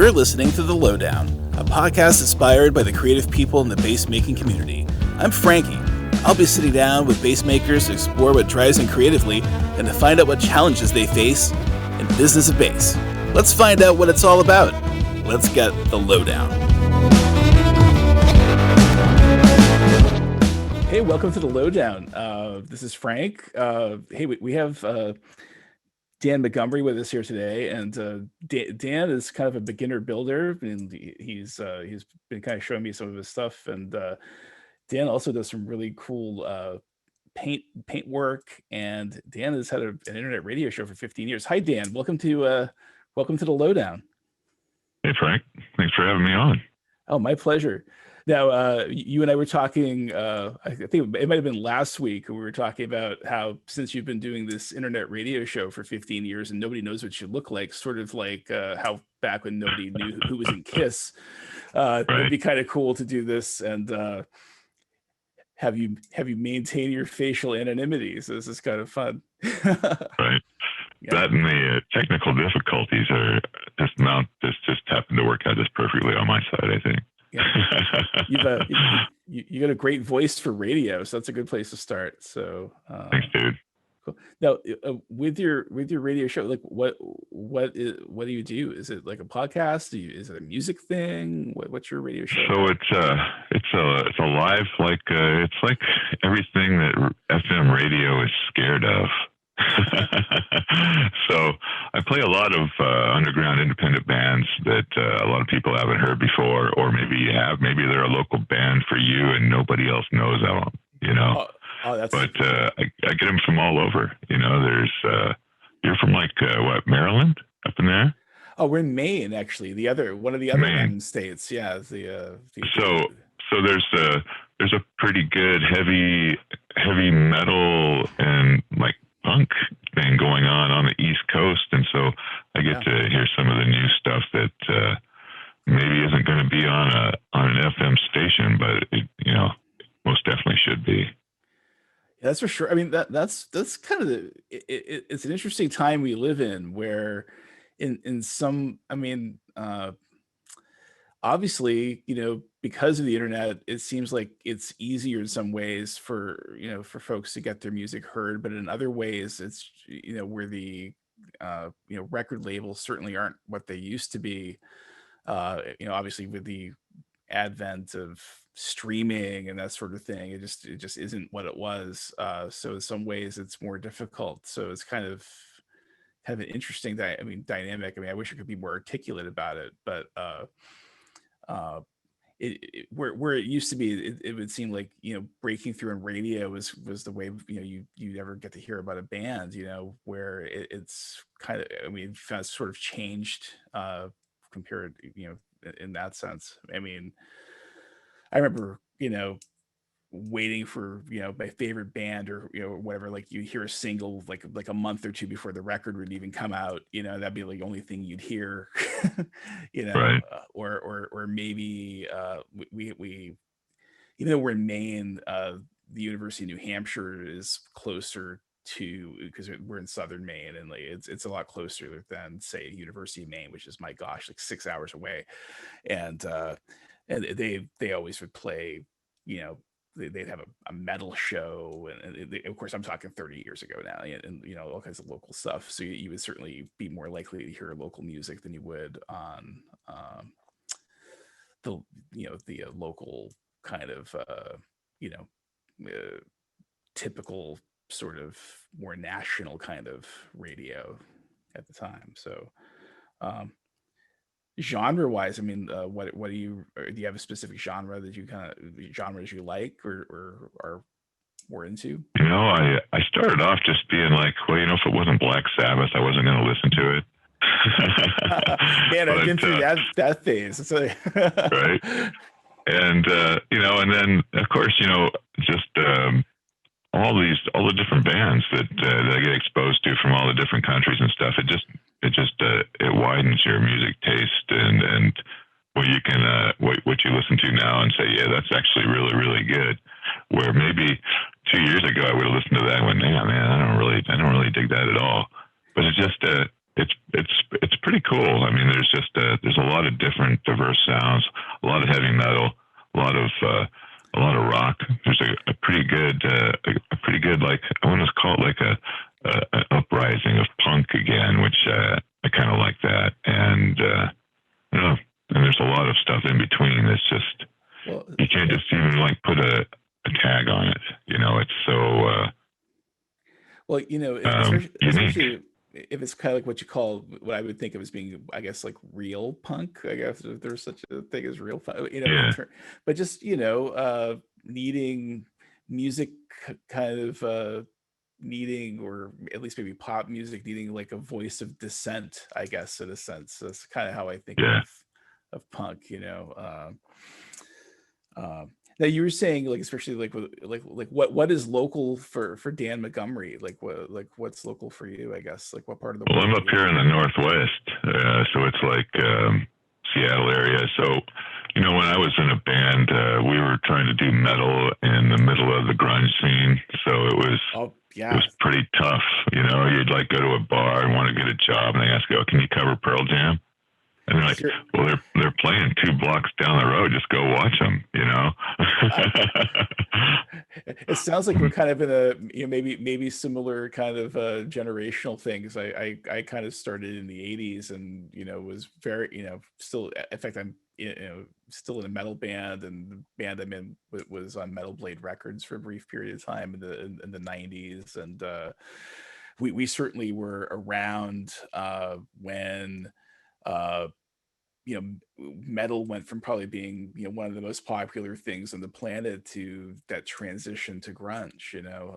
You're listening to The Lowdown, a podcast inspired by the creative people in the bass making community. I'm Frankie. I'll be sitting down with bass makers to explore what drives them creatively and to find out what challenges they face in the business of bass. Let's find out what it's all about. Let's get The Lowdown. Hey, welcome to The Lowdown. This is Frank. Hey, we have Dan Montgomery with us here today, and Dan is kind of a beginner builder, and he's been kind of showing me some of his stuff. And Dan also does some really cool paint work. And Dan has had an internet radio show for 15 years. Hi, Dan. Welcome to The Lowdown. Hey, Frank. Thanks for having me on. Oh, my pleasure. Now, you and I were talking, I think it might have been last week, we were talking about how since you've been doing this internet radio show for 15 years and nobody knows what you look like, sort of like how back when nobody knew who was in KISS, Right. it'd be kind of cool to do this and have you maintain your facial anonymity. So this is kind of fun. Right. Yeah. That and the technical difficulties are just happened to work out just perfectly on my side, I think. Yeah. You got a great voice for radio, so that's a good place to start. So thanks, dude. Cool. Now, with your radio show, like what do you do? Is it like a podcast? Is it a music thing? What's your radio show? So it's a live, like it's like everything that FM radio is scared of. So I play a lot of underground independent bands that a lot of people haven't heard before, or maybe you have. Maybe they're a local band for you and nobody else knows them, you know. But I get them from all over. You know, there's you're from like Maryland, up in there? Oh, we're in Maine, actually. One of the other states. Yeah. So there's a pretty good heavy metal and like punk thing going on the East Coast, and so I get to hear some of the new stuff that maybe isn't going to be on an FM station, but it, you know, most definitely should be. Yeah, that's for sure. I mean, that's kind of it's an interesting time we live in, where in some, I mean, obviously, you know, because of the internet, it seems like it's easier in some ways for folks to get their music heard, but in other ways, it's, you know, where the record labels certainly aren't what they used to be. Obviously with the advent of streaming and that sort of thing, it just isn't what it was. So in some ways, it's more difficult. So it's kind of an interesting dynamic. I mean, I wish I could be more articulate about it, but where it used to be, it would seem like, you know, breaking through in radio was the way, you know, you never get to hear about a band, you know, where it's kind of, I mean, kind of sort of changed compared, you know, in that sense. I mean, I remember, you know, waiting for, you know, my favorite band or, you know, whatever, like you hear a single like a month or two before the record would even come out, you know, that'd be like the only thing you'd hear. You know, right. Or maybe we even though we're in Maine, the University of New Hampshire is closer to, because we're in southern Maine, and like it's a lot closer than, say, University of Maine, which is, my gosh, like 6 hours away. And they always would play, you know, they'd have a metal show, and of course I'm talking 30 years ago now, and you know, all kinds of local stuff. So you would certainly be more likely to hear local music than you would on the local kind of typical sort of more national kind of radio at the time. So genre wise, I mean, what do you have a specific genre that you genres you like or are more into? You know, I started off just being like, well, you know, if it wasn't Black Sabbath, I wasn't going to listen to it. Man, I've been through that phase. Right. And you know, and then of course, you know, just all the different bands that I get exposed to from all the different countries and stuff. It widens your music taste and what you can what you listen to now and say, yeah, that's actually really, really good. Where maybe 2 years ago I would have listened to that and went, man, I don't really dig that at all. But it's just it's pretty cool. I mean, there's a lot of like, I want to call it like an uprising of punk again, which I kind of like that. And you know, and there's a lot of stuff in between. It's just, well, you can't just even like put a tag on it. You know, it's so well, you know, unique. especially if it's kind of like what you call, what I would think of as being, I guess, like real punk. I guess if there's such a thing as real punk, you know, Yeah, but just, you know, needing music, kind of needing, or at least maybe pop music needing like a voice of dissent, I guess, in a sense. That's kind of how I think yeah. of punk, you know. Now you were saying, like, especially like like what is local for Dan Montgomery? What's local for you? I guess, like, what part of the Well, world I'm do up you live here in in? the Northwest, so it's like Seattle area. So, you know, when I was in a band, we were trying to do metal in the middle of the grunge scene. So Oh it yeah, was pretty tough. You know, you'd like go to a bar and want to get a job, and they ask you, "Oh, can you cover Pearl Jam?" And they're like, Ser- "Well, they're playing 2 blocks down the road. Just go watch them." You know. it sounds like we're kind of in a, you know, maybe similar kind of generational things. I kind of started in the '80s, and, you know, was very, you know, still, in fact, I'm, you know, still in a metal band, and the band I'm in was on Metal Blade Records for a brief period of time in the '90s. And we certainly were around when uh you know, metal went from probably being, you know, one of the most popular things on the planet to that transition to grunge, you know,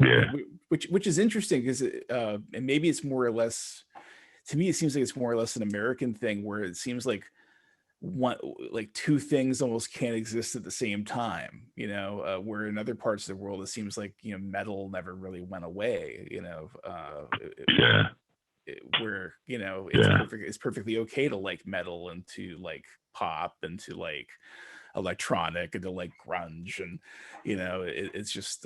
Yeah, which is interesting, because and maybe it's more or less, to me it seems like it's more or less an American thing, where it seems like one, like two things almost can't exist at the same time, you know, where in other parts of the world it seems like, you know, metal never really went away, you know, yeah, where, you know, yeah, it's perfectly okay to like metal, and to like pop, and to like electronic, and to like grunge, and, you know, it's just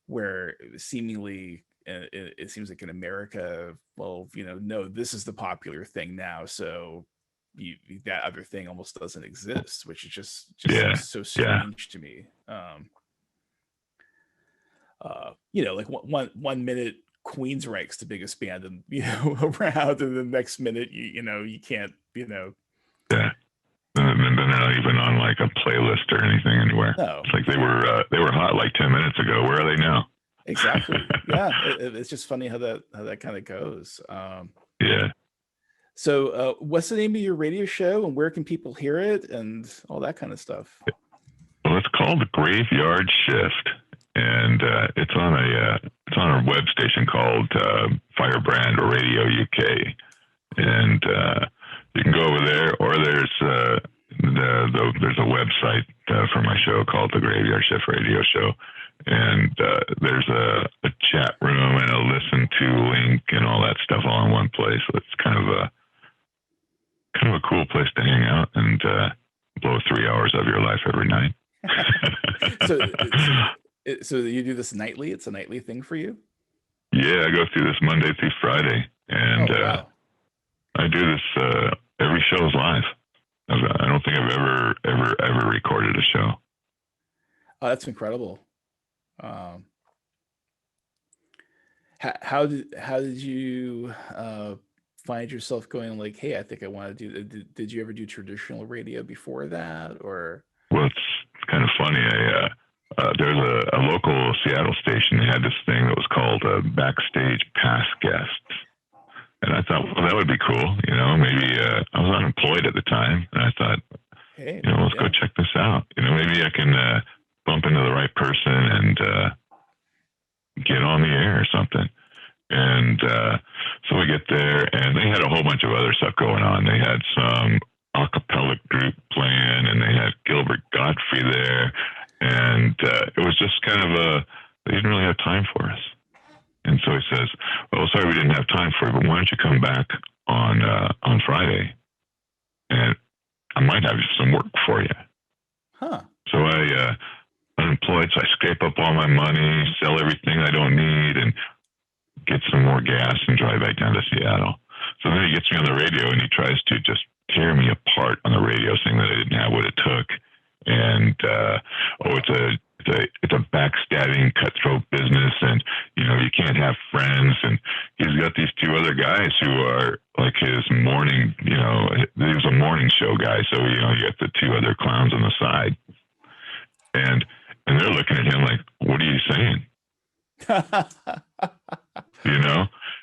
where seemingly it seems like in America, well, you know, no, this is the popular thing now, so that other thing almost doesn't exist, which is just yeah, seems so yeah. strange to me. You know, like one minute Queensryche's the biggest band, and, you know, around, and the next minute, you know, you can't, you know. Yeah. And they're not even on like a playlist or anything anywhere. No, It's like yeah, they were hot like 10 minutes ago. Where are they now? exactly, yeah. It's just funny how that kind of goes. Yeah. So what's the name of your radio show, and where can people hear it, and all that kind of stuff? Well, it's called the Graveyard Shift, and it's on a web station called Firebrand Radio UK, Cool. and you can go over there, or there's a website for my show called the Graveyard Shift Radio Show, and there's a chat room and a listen to link and all that stuff all in one place. So it's kind of a cool place to hang out and blow 3 hours of your life every night. so, so you do this nightly? It's a nightly thing for you? Yeah, I go through this Monday through Friday, and Oh wow. I do this. Every show is live. I don't think I've ever recorded a show. Oh, that's incredible. Um, how did you find yourself going, like, hey, I think I want to do, did you ever do traditional radio before that, or? Well, it's kind of funny. There's a local Seattle station. They had this thing that was called Backstage Past Guests, and I thought, well, that would be cool. You know, maybe I was unemployed at the time, and I thought, Hey, you know, let's go yeah. check this out. You know, maybe I can bump into the right person and get on the air or something. And so we get there, and they had a whole bunch of other stuff going on. They had some a cappella group playing, and they had Gilbert Godfrey there, and it was just kind of they didn't really have time for us. And so he says, "Well, sorry, we didn't have time for you, but why don't you come back on Friday, and I might have some work for you." Huh. So I unemployed, so I scrape up all my money, sell everything I don't need, and get some more gas and drive back down to Seattle. So then he gets me on the radio, and he tries to just tear me apart on the radio, saying that I didn't have what it took, and it's a backstabbing, cutthroat business, and can't have friends, and he's got these two other guys who are like his morning, he was a morning show guy, so you got the two other clowns on the side, and they're looking at him like, what are you saying?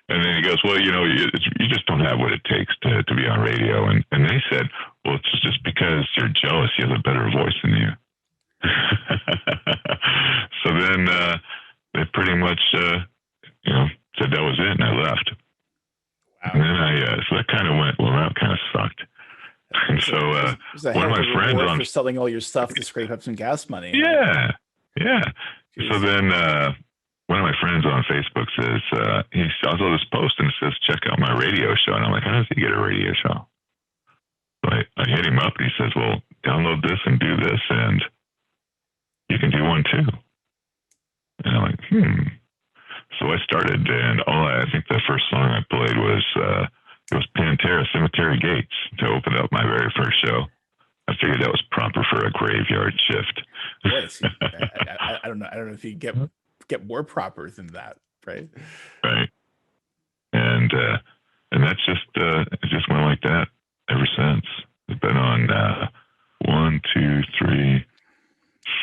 And then he goes, well, you just don't have what it takes to be on radio. And they said, well, it's just because you're jealous. You have a better voice than you. So then they pretty much, said that was it, and I left. Wow. And then so that kind of went, well, that kind of sucked. And so one of my friends for selling all your stuff to scrape up some gas money. Yeah. Jeez. So then one of my friends on Facebook says, he saw this post and it says, check out my radio show. And I'm like, how does he get a radio show? So I hit him up and he says, well, download this and do this and you can do one too. And I'm like, So I started, and I think the first song I played was Pantera, Cemetery Gates, to open up my very first show. I figured that was proper for a graveyard shift. I don't know if you get more proper than that, right? Right. And that's just it just went like that ever since. It's been on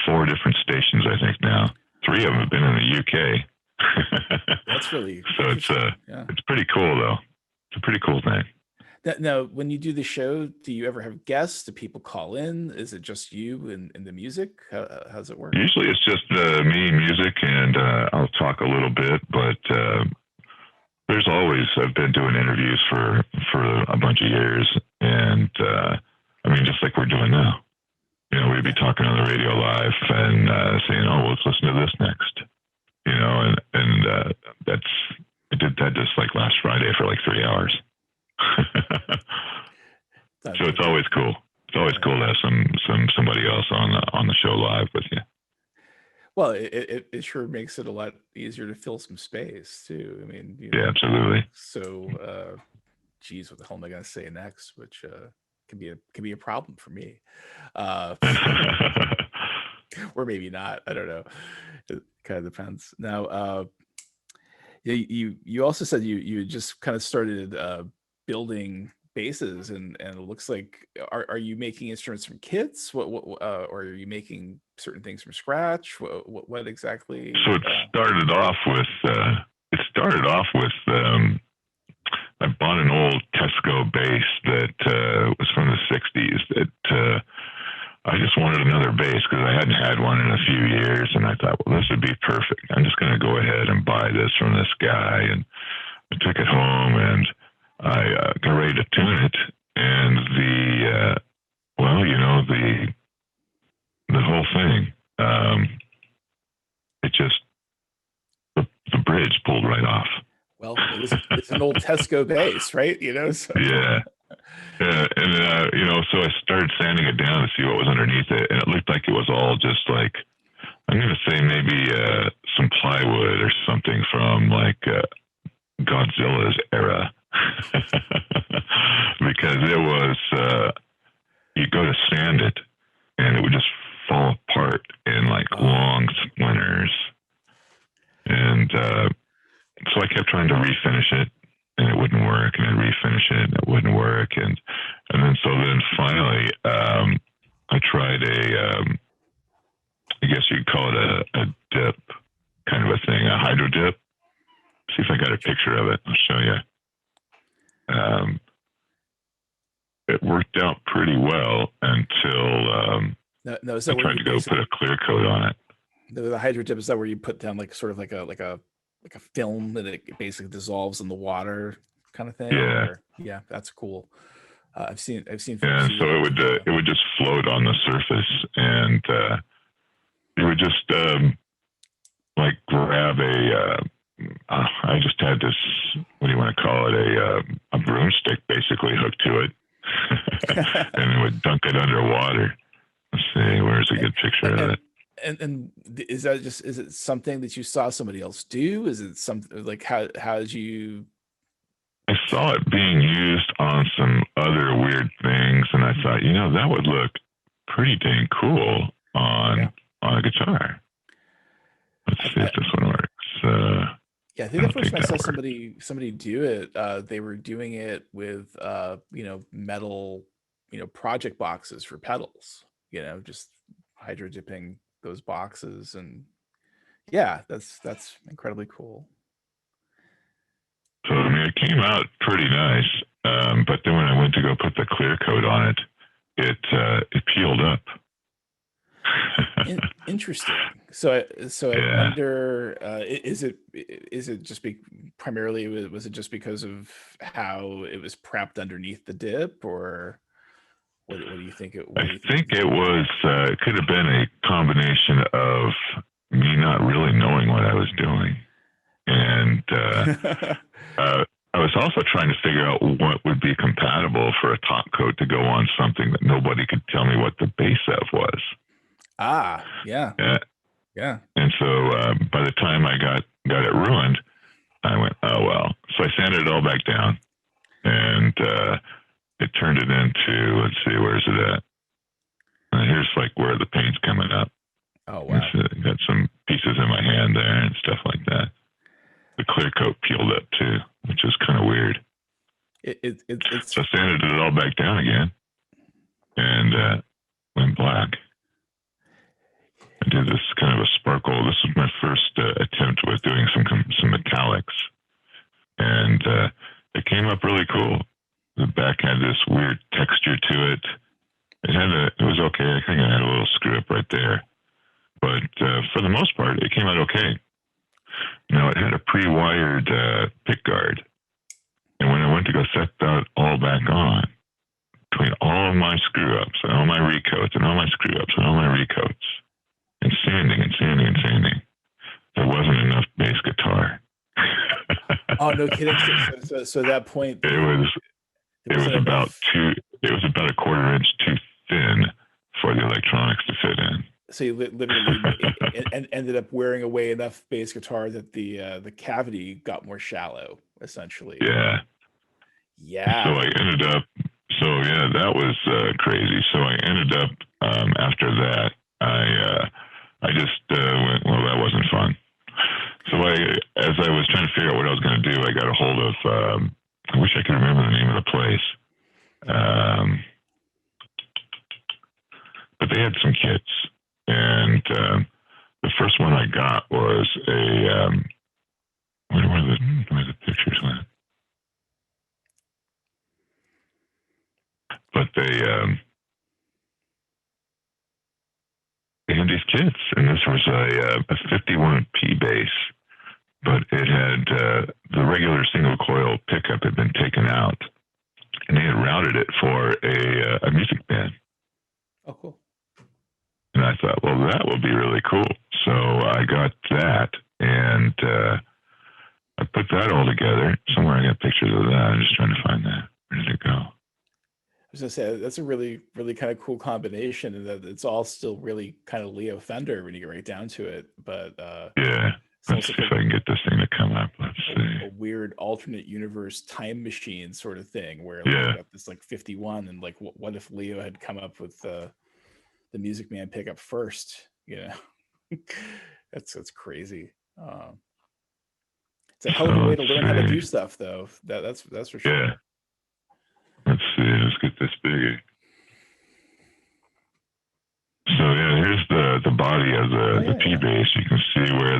4 different stations, I think now. 3 of them have been in the UK. That's really so it's pretty cool though. It's a pretty cool thing. Now, when you do the show, do you ever have guests? Do people call in? Is it just you and the music? How's it work? Usually it's just me, music, and I'll talk a little bit, but I've been doing interviews for a bunch of years, and just like we're doing now. We'd be talking on the radio live and saying, oh, let's listen to this next. I did that just like last Friday for like 3 hours. So it's always cool. It's always cool to have somebody else on the show live with you. Well, it sure makes it a lot easier to fill some space too. Yeah, absolutely. So, geez, what the hell am I going to say next? Which can be a problem for me, or maybe not. I don't know. It kind of depends. Now, you also said you just kind of started building basses, and it looks like are you making instruments from kits? What or are you making certain things from scratch? What exactly? So it started off with I bought an old Tesco bass that was from the 60s that I just wanted another bass because I hadn't had one in a few years, and I thought, well, this would be perfect. I'm just going to go ahead and buy this from this guy, and I took it home and I got ready to tune it, and the whole thing, it just the bridge pulled right off. Well, it's an old Tesco bass, right? So. Yeah. And so I started sanding it down to see what was underneath it, and it looked like it was all just like, I'm going to say maybe some plywood or something from like Godzilla's era. Because it was, you go to sand it and it would just fall apart in like long splinters. And so I kept trying to refinish it, and it wouldn't work, and I'd refinish it and it wouldn't work. And then finally, I tried I guess you'd call it a dip kind of a thing, a hydro dip. See if I got a picture of it. I'll show you. It worked out pretty well until is that I tried to go put a clear coat on it. The hydro dip, is that where you put down like sort of like a film that it basically dissolves in the water kind of thing? Yeah, yeah, that's cool. I've seen. Yeah, so it would just float on the surface, and it would just like grab I just had this, what do you want to call it, a broomstick basically hooked to it, and it would dunk it underwater. Let's see, where's a good picture of it? And is it something that you saw somebody else do? Is it something like how did you? I saw it being used on some other weird things, and I thought, that would look pretty dang cool on a guitar. Let's see if this one works. Yeah, I think the first time I saw somebody do it, they were doing it with metal, project boxes for pedals, just hydro dipping those boxes, and yeah, that's incredibly cool. So I mean, it came out pretty nice, but then when I went to go put the clear coat on it, it peeled up. Interesting. So I Yeah. wonder, is it just primarily was it just because of how it was prepped underneath the dip, or what do you think I think it was, it could have been a combination of me not really knowing what I was doing. And I was also trying to figure out what would be compatible for a top coat to go on something that nobody could tell me what the base of was. Yeah. Yeah. And so by the time I got it ruined, I went, oh, well. So I sanded it all back down, and it turned it into, let's see, where's it at? Here's like where the paint's coming up. Oh, wow. Got some pieces in my hand there and stuff like that. The clear coat peeled up too, which is kind of weird. So I sanded it all back down again, and went black. I did this kind of a sparkle. This was my first attempt with doing some metallics, and it came up really cool. The back had this weird texture to it. It was okay. I think I had a little screw up right there, but for the most part, it came out okay. Now, it had a pre-wired pick guard, and when I went to go set that all back on, between all of my screw-ups and all my recoats and all my screw-ups and all my recoats, and sanding and sanding and sanding, there wasn't enough bass guitar. Oh, no kidding! So at that point, it was about a quarter inch too thin for the electronics to fit in. So you literally ended up wearing away enough bass guitar that the cavity got more shallow, essentially. Yeah. Yeah. So I ended up. So yeah, that was crazy. So I ended up after that. I just went. Well, that wasn't fun. So as I was trying to figure out what I was going to do, I got a hold of. I wish I could remember the name of the place. But they had some kits. And the first one I got was a where the pictures went. But they had these kits, and this was a 51P bass, but it had the regular single coil pickup had been taken out, and they had routed it for a music band. Oh, cool. And I thought, well, that would be really cool. So I got that, and I put that all together. Somewhere I got pictures of that. I'm just trying to find that. Where did it go? I was gonna say that's a really, really kind of cool combination, and that it's all still really kind of Leo Fender when you get right down to it. But yeah, let's see if I can get this thing to come up. Let's see. A weird alternate universe time machine sort of thing, where you got this like 51, and like what if Leo had come up with the Music Man pickup first? That's crazy. It's a hell of a way to learn how to do stuff, though. That's for sure. Yeah. Let's see. Let's get this bigger. So yeah, here's the body of the P bass. You can see where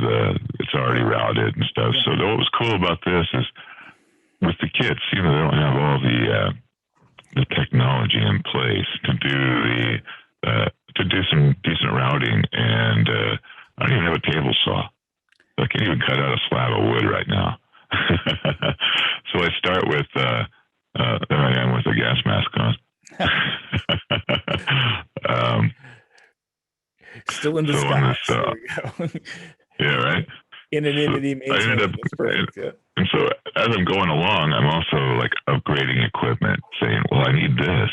it's already routed and stuff. Yeah. So what was cool about this is with the kits, they don't have all the technology in place to do some decent routing, and I don't even have a table saw. I can't even cut out a slab of wood right now. So I start with there I am with a gas mask on. Still in disguise. So yeah, right. Anonymity maintained. That's perfect. Yeah. And so as I'm going along, I'm also like upgrading equipment, saying, well, I need this,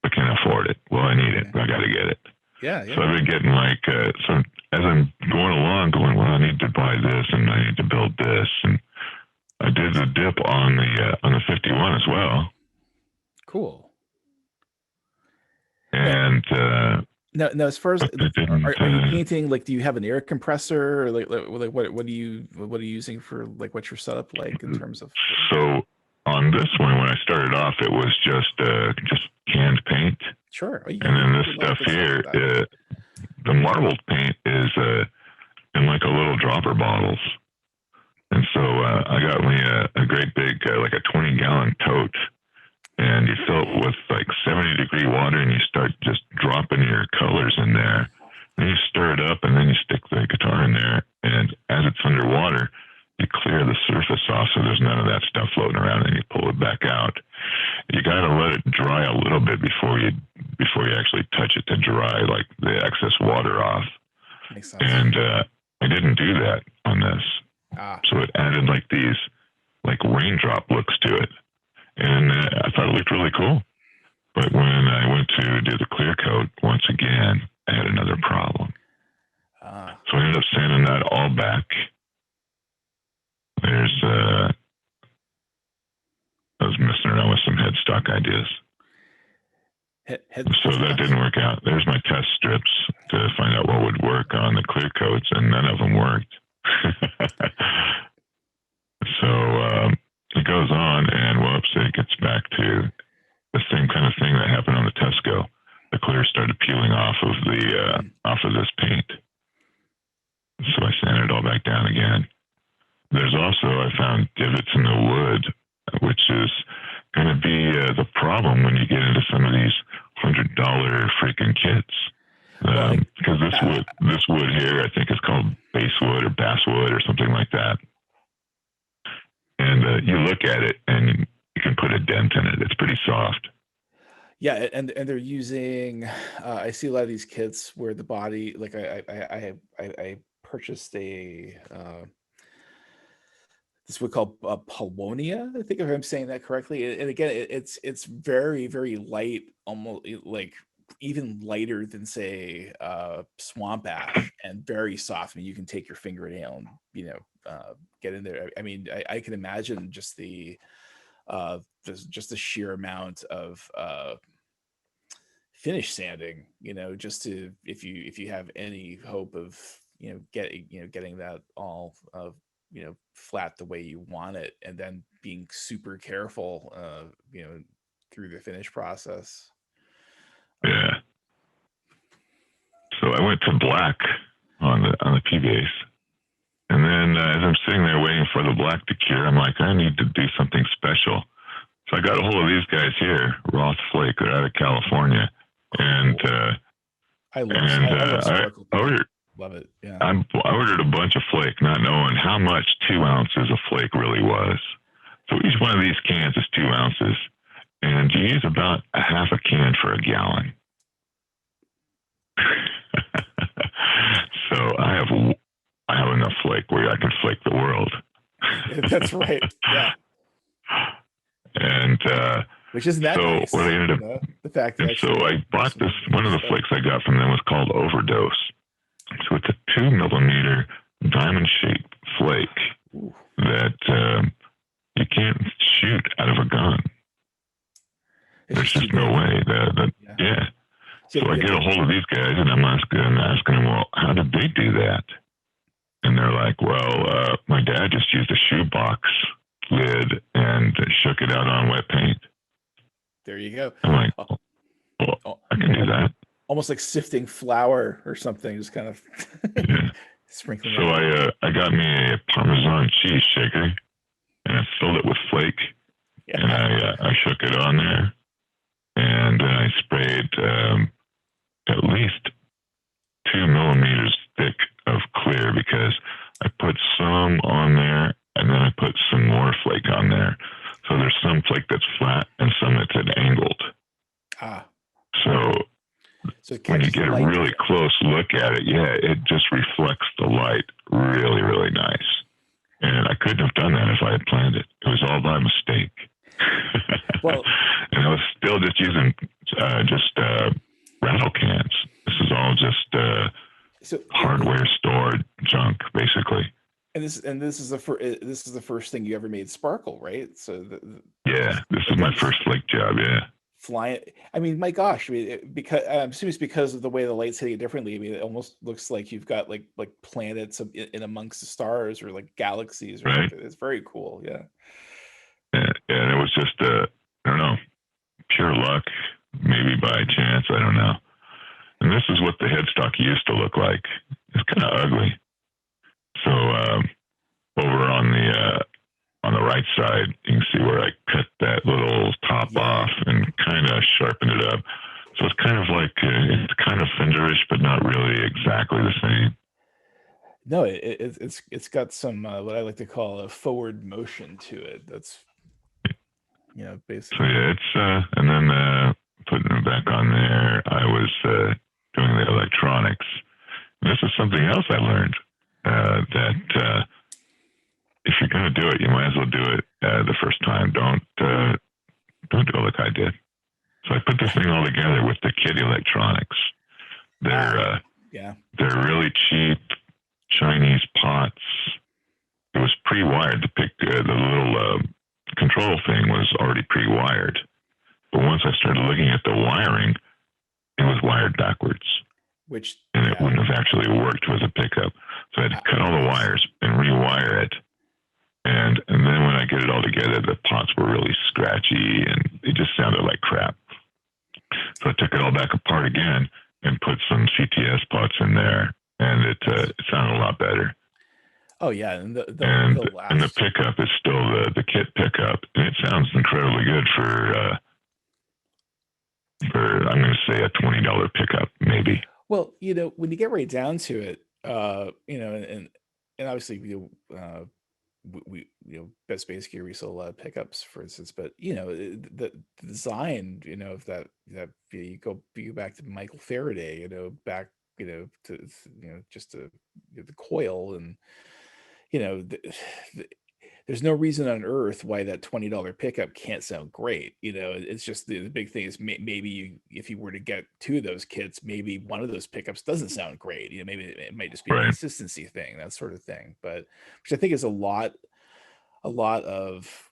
but can't afford it. Well, I need it, but I got to get it. Yeah. So I've been getting like, so as I'm going along, well, I need to buy this and I need to build this. And I did the dip on the 51 as well. Cool. And Now, as far as but it didn't. are you painting, like, do you have an air compressor, or like what are you using for, like, what's your setup like in terms of So on this one, when I started off, it was just canned paint, sure. Oh, and you then can this do a lot of stuff good stuff here, with that. the marbled paint is in like a little dropper bottles, and so I got me a great big like a 20-gallon tote, and you fill it with like 70-degree water, and you start just dropping your colors in there. Then you stir it up, and then you stick the guitar in there, and as it's underwater, you clear the surface off so there's none of that stuff floating around, and you pull it back out. You got to let it dry a little bit before you actually touch it to dry like the excess water off. Makes sense. And I didn't do that on this, so it added like these like raindrop looks to it, and I thought it looked really cool. But when I went to do the clear coat once again, I had another problem. So I ended up sanding that all back. There's I was messing around with some headstock ideas. So that didn't work out. There's my test strips to find out what would work on the clear coats, and none of them worked. So it goes on, and whoops, it gets back to the same kind of thing that happened on the Tesco. The clear started peeling off of this paint. So I sanded it all back down again. There's also, I found divots in the wood, which is going to be the problem when you get into some of these $100 freaking kits. Because this wood here, I think is called basswood or basswood or something like that. And you look at it and you can put a dent in it. It's pretty soft. Yeah, and they're using. I see a lot of these kits where the body, like I purchased a this wood called Polonia. I think if I'm saying that correctly. And again, it's very, very light, almost like even lighter than, say, swamp ash, and very soft. I mean, you can take your fingernail and get in there. I mean, I can imagine just the sheer amount of finish sanding, just to, if you have any hope of getting that all flat the way you want it, and then being super careful through the finish process. Yeah. So I went to black on the P bass, and then as I'm sitting there waiting for the black to cure, I'm like, I need to do something special. So I got a hold of these guys here, Roth Flake. They're out of California, and I love sparkle. Love it. Yeah. I ordered a bunch of flake, not knowing how much 2 ounces of flake really was. So each one of these cans is 2 ounces, and you use about a half a can for a gallon. So I have enough flake where I can flake the world. That's right. Yeah. And which isn't that nice? What I ended up, the fact that so I bought this. One of the flakes I got from them was called Overdose. So it's a 2-millimeter diamond-shaped flake that you can't shoot out of a gun. There's just no way. Yeah. So I get a hold of these guys, and I'm asking them, well, how did they do that? And they're like, well, my dad just used a shoebox lid and shook it out on wet paint. There you go. I'm like, well, I can do that. Almost like sifting flour or something, just kind of sprinkling. So I got me a Parmesan cheese shaker, and I filled it with flake, and I shook it on there, and I sprayed at least 2 millimeters thick of clear, because I put some on there, and then I put some more flake on there. So there's some flake that's flat and some that's angled. So when you get a really close look at it, it just reflects the light really, really nice. And I couldn't have done that if I had planned it. It was all by mistake. Well, and I was still just using rattle cans. This is all just hardware stored junk, basically. And this is the first thing you ever made sparkle, right? So this is my first flake job. Yeah. flying. I mean, my gosh, I mean, because I'm assuming it's because of the way the light's hitting it differently. I mean, it almost looks like you've got like planets in amongst the stars or like galaxies or right? something. It's very cool. Yeah. And it was just I don't know, pure luck, maybe by chance, I don't know. And this is what the headstock used to look like. It's kind of ugly. So over on the right side, you can see where I cut that little top off and kind of sharpened it up. So it's kind of like it's kind of Fenderish, but not really exactly the same. No, it's got some what I like to call a forward motion to it. That's basically. So yeah, it's and then putting it back on there, I was doing the electronics. And this is something else I learned that if you're going to do it, you might as well do it the first time. Don't do it like I did. So I put this thing all together with the kit electronics. They're they're really cheap Chinese pots. It was pre-wired. The little control thing was already pre-wired. But once I started looking at the wiring, it was wired backwards. And it wouldn't have actually worked with a pickup. So I had to cut all the wires and rewire it. And then when I get it all together, the pots were really scratchy and it just sounded like crap. So I took it all back apart again and put some CTS pots in there, and it sounded a lot better. Oh yeah, and the pickup is still the kit pickup, and it sounds incredibly good for I'm going to say a $20 pickup maybe. Well, when you get right down to it, and obviously we Best Bass Gear, we sell a lot of pickups, for instance, but the design, of that you go back to Michael Faraday, back to just the coil, and there's no reason on earth why that $20 pickup can't sound great. It's just the big thing is maybe if you were to get two of those kits, maybe one of those pickups doesn't sound great. Maybe it might just be a consistency thing, that sort of thing. But which I think is a lot of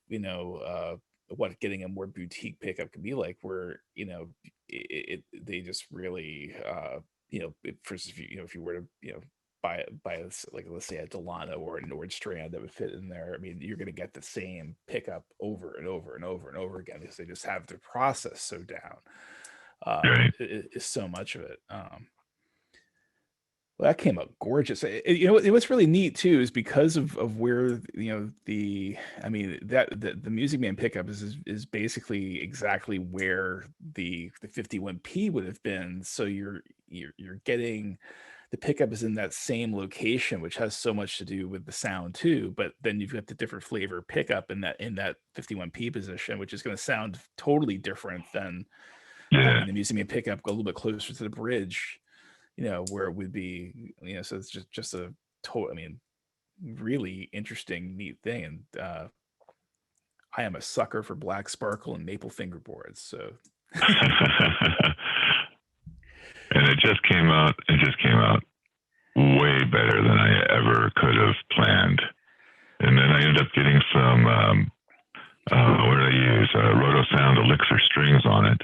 what getting a more boutique pickup can be like, where they just really first, if you were to buy like, let's say a Delano or a Nordstrand that would fit in there, I mean, you're going to get the same pickup over and over and over and over again, because they just have the process so down. Is so much of it. Well, that came out gorgeous. What's really neat too is because of where the Music Man pickup is basically exactly where the 51P would have been. So you're getting the pickup is in that same location, which has so much to do with the sound too. But then you've got the different flavor pickup in that 51P position, which is going to sound totally different than having the Music Man pickup go a little bit closer to the bridge. Where it would be, so it's just a total, really interesting, neat thing. And I am a sucker for black sparkle and maple fingerboards. So, and it just came out way better than I ever could have planned. And then I ended up getting some, what did I use? Roto Sound Elixir strings on it.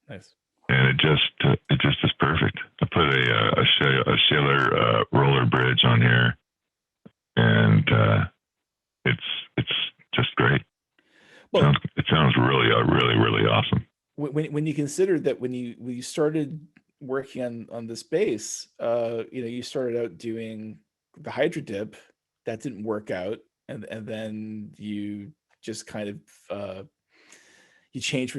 Nice. And it just is perfect. I put a Schiller roller bridge on here, and it's just great. Well, it sounds really really awesome. When you consider that when you started working on this bass, you started out doing the Hydra dip, that didn't work out, and then you just kind of you change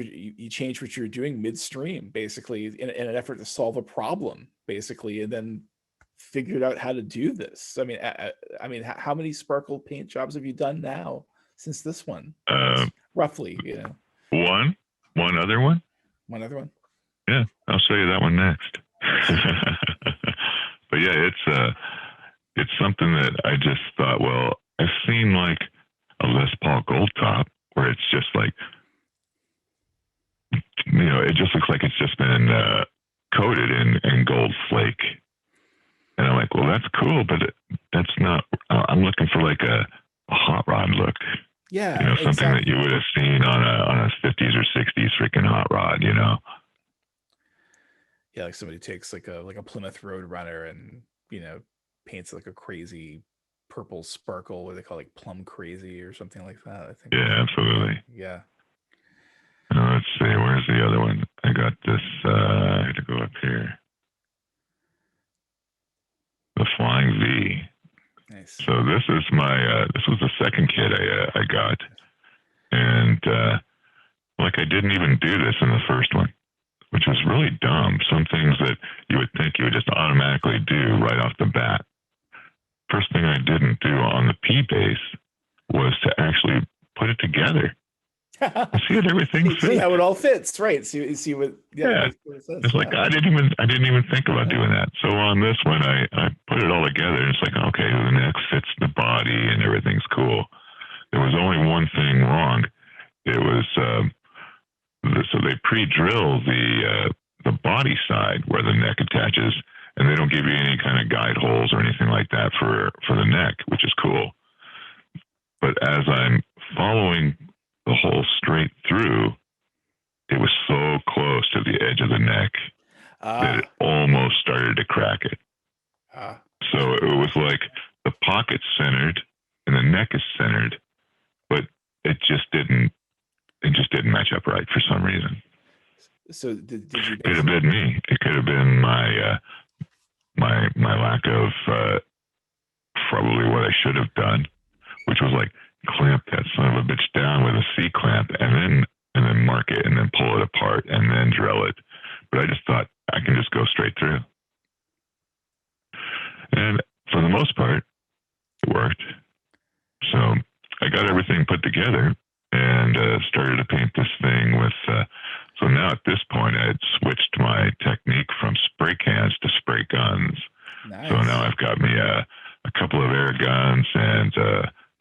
what you're doing midstream, basically, in an effort to solve a problem, basically, and then figured out how to do this. I mean, how many sparkle paint jobs have you done now since this one? Roughly, One other one. One other one. Yeah, I'll show you that one next. But yeah, it's something that I just thought. Well, I've seen like a Les Paul Gold Top where it's just like, it just looks like it's just been coated in gold flake. And I'm like, well, that's cool, but that's not, I'm looking for like a hot rod look. Yeah, You know, something that you exactly. would have seen on a 50s or 60s freaking hot rod. You know. Yeah, like somebody takes like a Plymouth Roadrunner and paints like a crazy purple sparkle, what they call like plum crazy or something like that. I think is Yeah, yeah, absolutely. yeah. Let's see, where's the other one? I got this. I had to go up here. The Flying V. Nice. So this is my. This was the second kit I got, and like I didn't even do this in the first one, which was really dumb. Some things that you would think you would just automatically do right off the bat. First thing I didn't do on the P bass was to actually put it together. See how everything See fits. how it all fits, right? See what? Yeah, it Yeah, makes total sense. it's like Yeah. I didn't even think about doing that. So on this one, I put it all together. It's like, okay, the neck fits the body and everything's cool. There was only one thing wrong. It was so they pre-drill the body side where the neck attaches, and they don't give you any kind of guide holes or anything like that for the neck, which is cool. But as I'm following the hole straight through, it was so close to the edge of the neck that it almost started to crack it. So it was like the pocket's centered and the neck is centered, but it just didn't match up right for some reason. So did you Could have been me. It could have been my lack of probably what I should have done, which was like clamp that son of a bitch down with a C clamp and then mark it and then pull it apart and then drill it. But I just thought I can just go straight through. And for the most part, it worked. So I got everything put together and started to paint this thing with. So now at this point, I had switched my technique from spray cans to spray guns. Nice. So now I've got me a couple of air guns and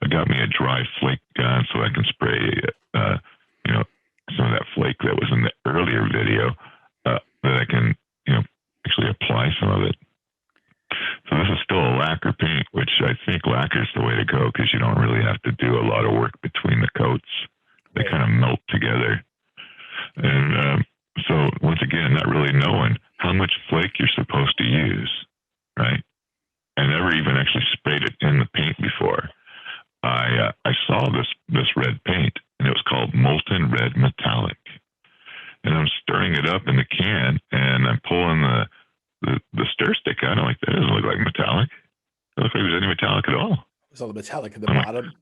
I got me a dry flake gun so I can spray, some of that flake that was in the earlier video that I can, actually apply some of it. So this is still a lacquer paint, which I think lacquer is the way to go because you don't really have to do a lot of work between the coats. They kind of melt together. And so once again, not really knowing how much flake you're supposed to use, right? I never even actually sprayed it in the paint before. I saw this red paint, and it was called Molten Red Metallic. And I'm stirring it up in the can, and I'm pulling the stir stick out. I'm like, that doesn't look like metallic. It doesn't look like there's any metallic at all. There's all the metallic at the bottom.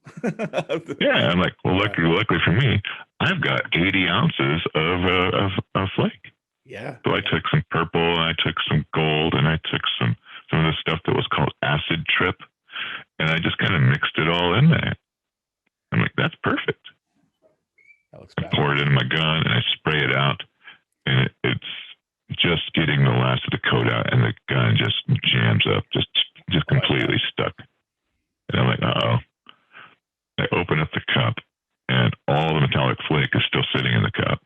Yeah, I'm like, well, luckily for me, I've got 80 ounces of flake. Yeah. So I took some purple, and I took some gold, and I took some of the stuff that was called acid trip, and I just kind of mixed it all in there. I'm like, that's perfect. That looks bad. I pour it in my gun, and I spray it out, and it's just getting the last of the coat out, and the gun just jams up, just completely stuck. And I'm like, uh-oh. I open up the cup, and all the metallic flake is still sitting in the cup.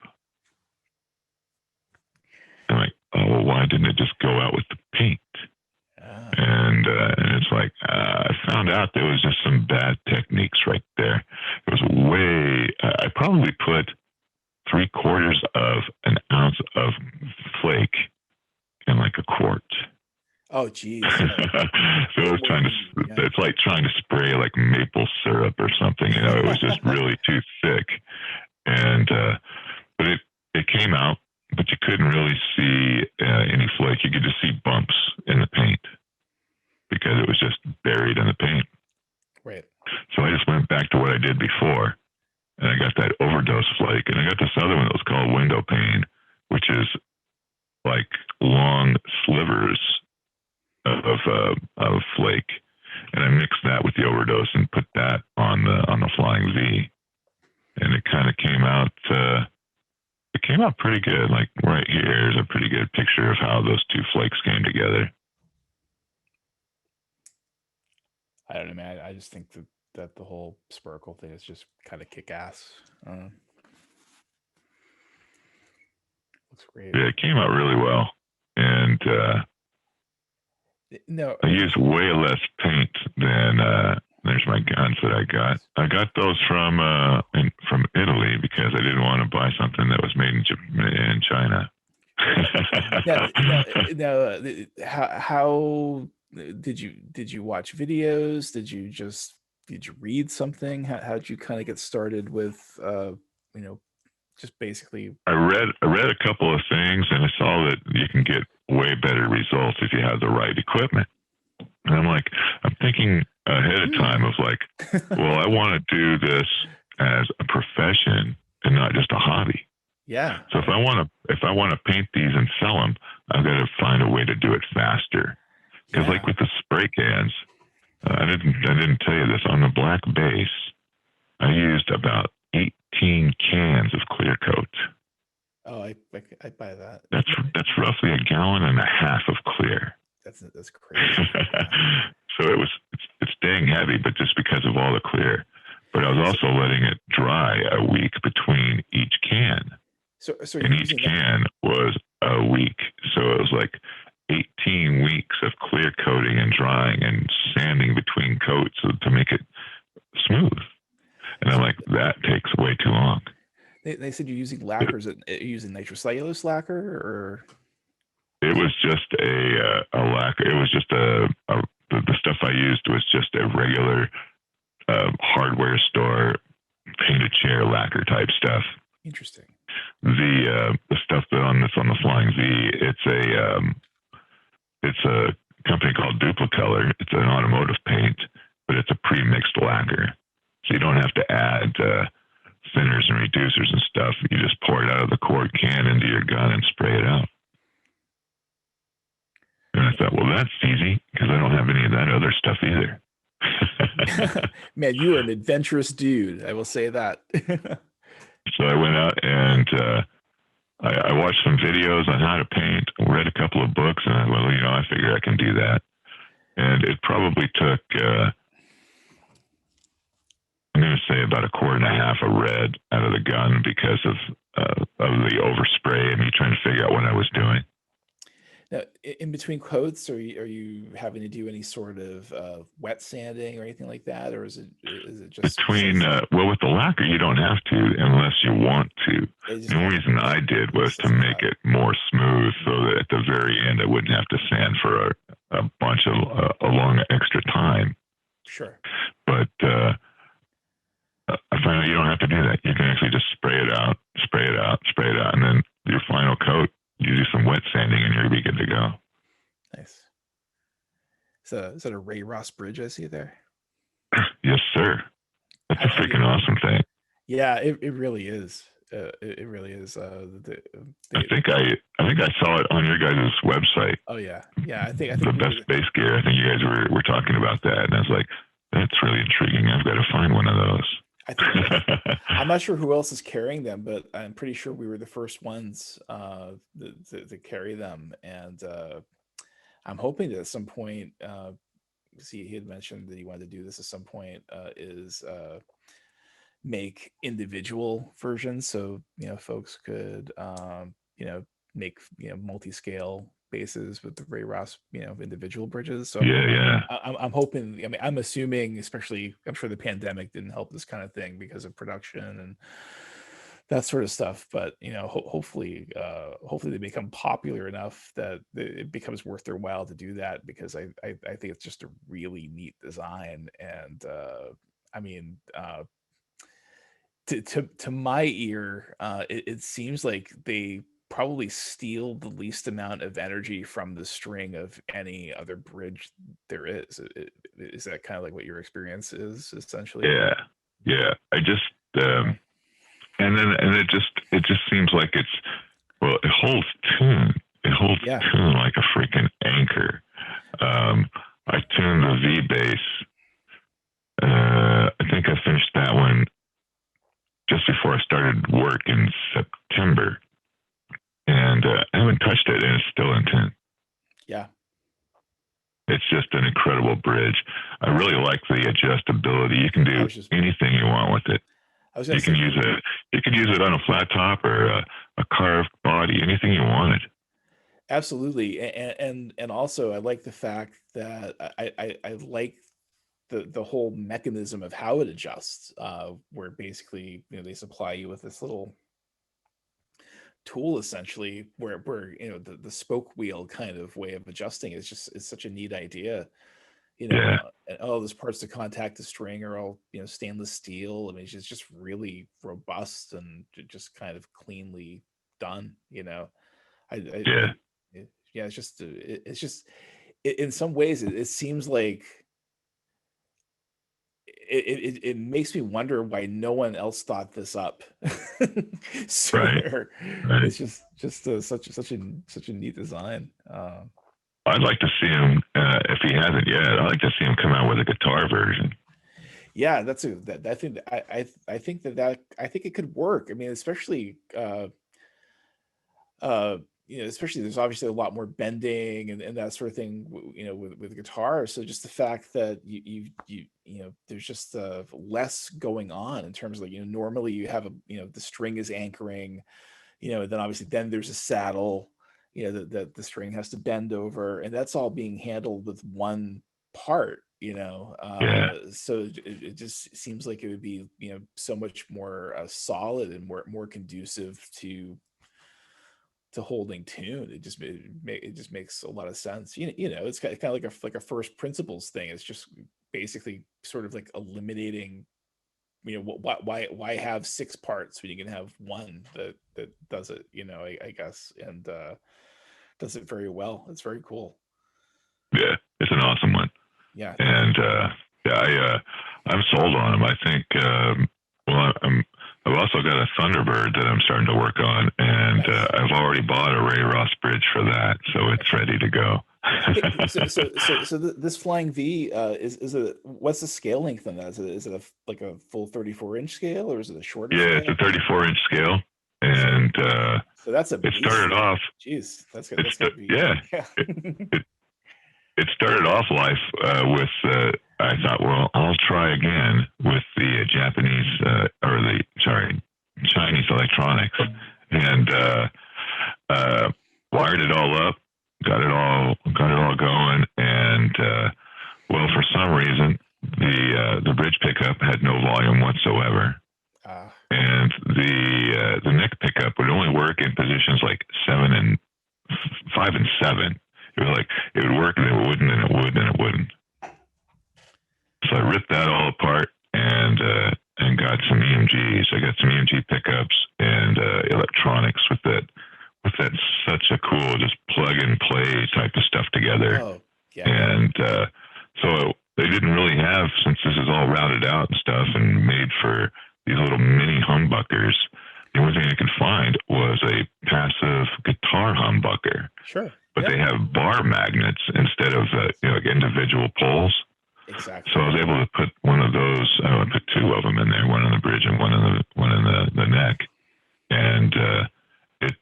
I'm like, oh, well, why didn't it just go out with the paint? And it's like, I found out there was just some bad techniques right there. It was I probably put 3/4 of an ounce of flake in like a quart. Oh, geez. So I was it's like trying to spray like maple syrup or something, it was just really too thick. And, but it came out, but you couldn't really see any flake. You could just see bumps in the paint because it was just buried in the paint. Right. So I just went back to what I did before, and I got that overdose flake, and I got this other one that was called window pane, which is like long slivers of flake, and I mixed that with the overdose and put that on the Flying V, and it kind of came out. It came out pretty good. Like right here is a pretty good picture of how those two flakes came together. I don't know, man. I just think that the whole sparkle thing is just kind of kick ass. Looks great. Yeah, it came out really well, and no, I used way less paint than There's my guns that I got. I got those from Italy because I didn't want to buy something that was made in China. How did you watch videos? Did you read something? How did you kind of get started with just basically? I read a couple of things, and I saw that you can get way better results if you have the right equipment. And I'm thinking ahead of time of like, well, I want to do this as a profession and not just a hobby. Yeah. So if I want to paint these and sell them, I've got to find a way to do it faster. Because like with the spray cans, I didn't tell you this, on the black base, I used about 18 cans of clear coat. Oh, I buy that. That's roughly 1.5 gallons of clear. That's crazy. So it's dang heavy, but just because of all the clear. But I was also letting it dry a week between each can. So and each can was a week. So it was like 18 weeks of clear coating and drying and sanding between coats to make it smooth. And I'm like, that takes way too long. They said you're using lacquers. Using nitrocellulose lacquer, or it was just a lacquer. It was just the stuff I used was just a regular hardware store painted chair lacquer type stuff. Interesting. The stuff that's on the Flying V, it's a company called Duplicolor. It's an automotive paint, but it's a pre-mixed lacquer, so you don't have to add thinners and reducers and stuff. You just pour it out of the quart can into your gun and spray it out. And I thought, well, that's easy because I don't have any of that other stuff either. Man, you are an adventurous dude. I will say that. So I went out and I watched some videos on how to paint, read a couple of books, and I figure I can do that. And it probably took, I'm going to say about 1.5 quarts of red out of the gun because of the overspray and me trying to figure out what I was doing. Now, in between coats, are you having to do any sort of wet sanding or anything like that, or is it just between? Well, with the lacquer, you don't have to unless you want to. The only reason I did was to make it more smooth, so that at the very end, I wouldn't have to sand for a bunch of a long extra time. Sure. But I find that you don't have to do that. You can actually just spray it out, and then your final coat. You do some wet sanding and you'll be good to go. Nice. Is that a Ray Ross bridge I see there? Yes, sir. That's a freaking awesome thing. Yeah, it really is. It really is. I think I saw it on your guys' website. Oh yeah. I think the best bass gear. I think you guys were talking about that, and I was like, that's really intriguing. I've got to find one of those. I'm not sure who else is carrying them, but I'm pretty sure we were the first ones to carry them. And I'm hoping that at some point, he had mentioned that he wanted to do this at some point, is make individual versions. So, folks could, make, multi-scale bases with the Ray Ross, individual bridges. So yeah. I'm hoping, I'm assuming, especially, I'm sure the pandemic didn't help this kind of thing because of production and that sort of stuff. But, hopefully they become popular enough that it becomes worth their while to do that, because I think it's just a really neat design. And to my ear, it seems like they probably steal the least amount of energy from the string of any other bridge there is. Is that kind of like what your experience is, essentially? Yeah. I just and it just seems like it holds tune. It holds tune like a freaking anchor. I tuned the V bass. I think I finished that one just before I started work in September. And I haven't touched it, and it's still in tune. Yeah. It's just an incredible bridge. I really like the adjustability. You can do anything you want with it. You can use it on a flat top or a carved body, anything you wanted. Absolutely. And also I like the fact that I like the whole mechanism of how it adjusts, where basically, they supply you with this little tool essentially where the spoke wheel kind of way of adjusting is such a neat idea. Yeah. And all those parts to contact the string are all stainless steel. I mean, it's just really robust and just kind of cleanly done. Yeah. Yeah, it's just in some ways it seems like it makes me wonder why no one else thought this up Right. sooner. Right. It's just such a neat design. I'd like to see him, if he hasn't yet, I'd like to see him come out with a guitar version. Yeah, I think I think I think it could work. I mean, especially especially there's obviously a lot more bending and that sort of thing, with guitar. So just the fact that there's just less going on in terms of normally you have the string is anchoring, then obviously then there's a saddle, that the string has to bend over, and that's all being handled with one part. Yeah. So it just seems like it would be so much more solid and more conducive to holding tune. It just makes a lot of sense. It's kind of like a first principles thing. It's just basically sort of like eliminating, why have six parts when you can have one that does it, I guess, and does it very well. It's very cool. Yeah. It's an awesome one. Yeah. And I'm sold on him. I think. Well, I've also got a Thunderbird that I'm starting to work on, and Nice. I've already bought a Ray Ross bridge for that, so it's ready to go. So this Flying V, is it, what's the scale length on that? Is it like a full 34-inch scale, or is it a shorter Yeah, scale? it's a 34-inch scale, and So that's a it started off. Jeez, that's gonna be Yeah. It started off life with. I thought, well, I'll try again with the Chinese electronics, and wired it all up, got it all going, and well, for some reason, the bridge pickup had no volume whatsoever, and the neck pickup would only work in positions like 5 and 7. It was like it would work and it wouldn't, and it would and it wouldn't. So I ripped that all apart and got some EMGs. I got some EMG pickups and electronics with that such a cool just plug and play type of stuff together. Oh, yeah. And so they didn't really have, since this is all routed out and stuff and made for these little mini humbuckers, the only thing I could find was a passive guitar humbucker. Sure. But they have bar magnets instead of like individual poles. Exactly. So I was able to put one of those. I put two of them in there, one on the bridge and one in the neck, and it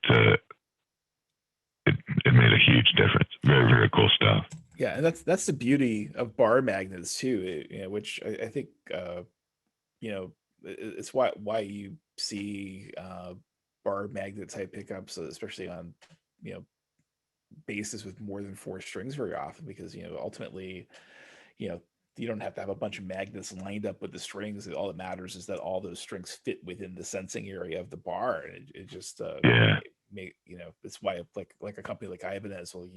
made a huge difference. Very, very cool stuff. Yeah, and that's the beauty of bar magnets too. Which I think it's why you see bar magnet type pickups, especially on basses with more than 4 strings very often, because ultimately you don't have to have a bunch of magnets lined up with the strings. All that matters is that all those strings fit within the sensing area of the bar, and it just it's why like a company like Ibanez will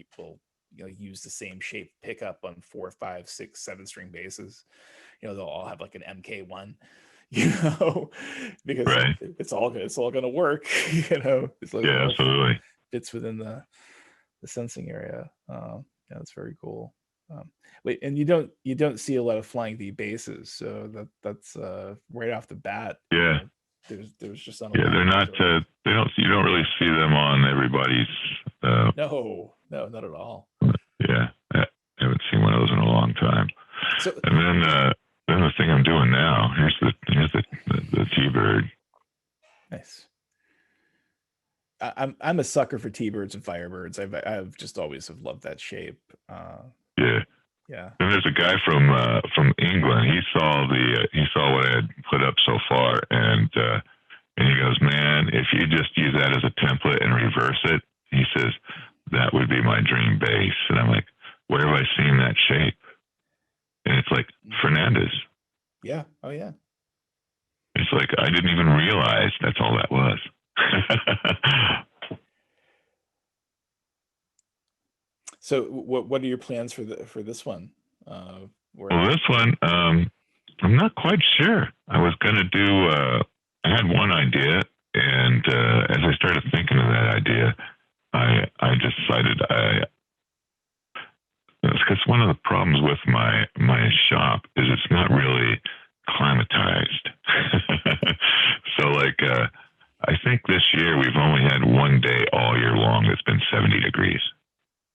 use the same shape pickup on 4, 5, 6, 7 string basses. They'll all have like an MK1, because right. it's all going to work. It's like, yeah, absolutely fits within the sensing area. Yeah, that's very cool. Wait, and you don't see a lot of Flying V basses, so that's right off the bat. Yeah, there's just they're not. You don't really see them on everybody's. No, not at all. Yeah, I haven't seen one of those in a long time. So, and then the thing I'm doing now. Here's the TBird. Nice. I'm a sucker for T-Birds and Firebirds. I've just always have loved that shape. Yeah. And there's a guy from England. He saw what I had put up so far, and he goes, "Man, if you just use that as a template and reverse it," he says, "that would be my dream bass." And I'm like, "Where have I seen that shape?" And it's like Mhm. Fernandez. Yeah. Oh yeah. It's like I didn't even realize that's all that was. So what are your plans for this one? Well, Where this one, I'm not quite sure. I was gonna do. I had one idea, and as I started thinking of that idea, I decided it's because one of the problems with my shop is it's not really climatized. So like I think this year we've only had one day all year long that's been 70 degrees.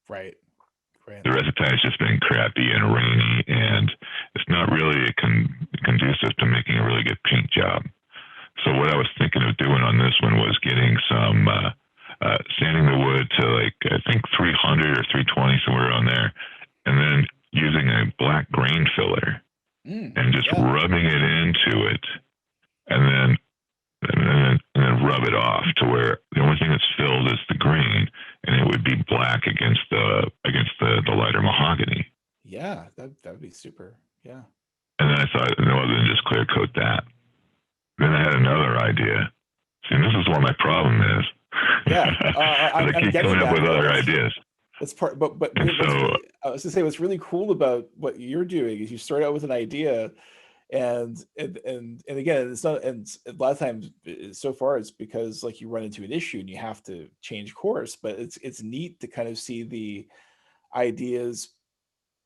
right, right. The rest of the time it's just been crappy and rainy, and it's not really conducive to making a really good paint job. So what I was thinking of doing on this one was getting some sanding the wood to like I think 300 or 320 somewhere on there, and then using a black grain filler and just Yeah. rubbing it into it, and then and then rub it off to where the only thing that's filled is the grain, and it would be black against the lighter mahogany. Yeah. That'd be super. Yeah. And then I thought, no other than just clear coat that. Then I had another idea. See, and this is what my problem is. Yeah. I I'm keep getting coming up that. with other ideas. That's part. But And what's so, really I was gonna say what's really cool about what you're doing is you start out with an idea, and again it's not, and a lot of times so far it's because like you run into an issue and you have to change course, but it's neat to kind of see the ideas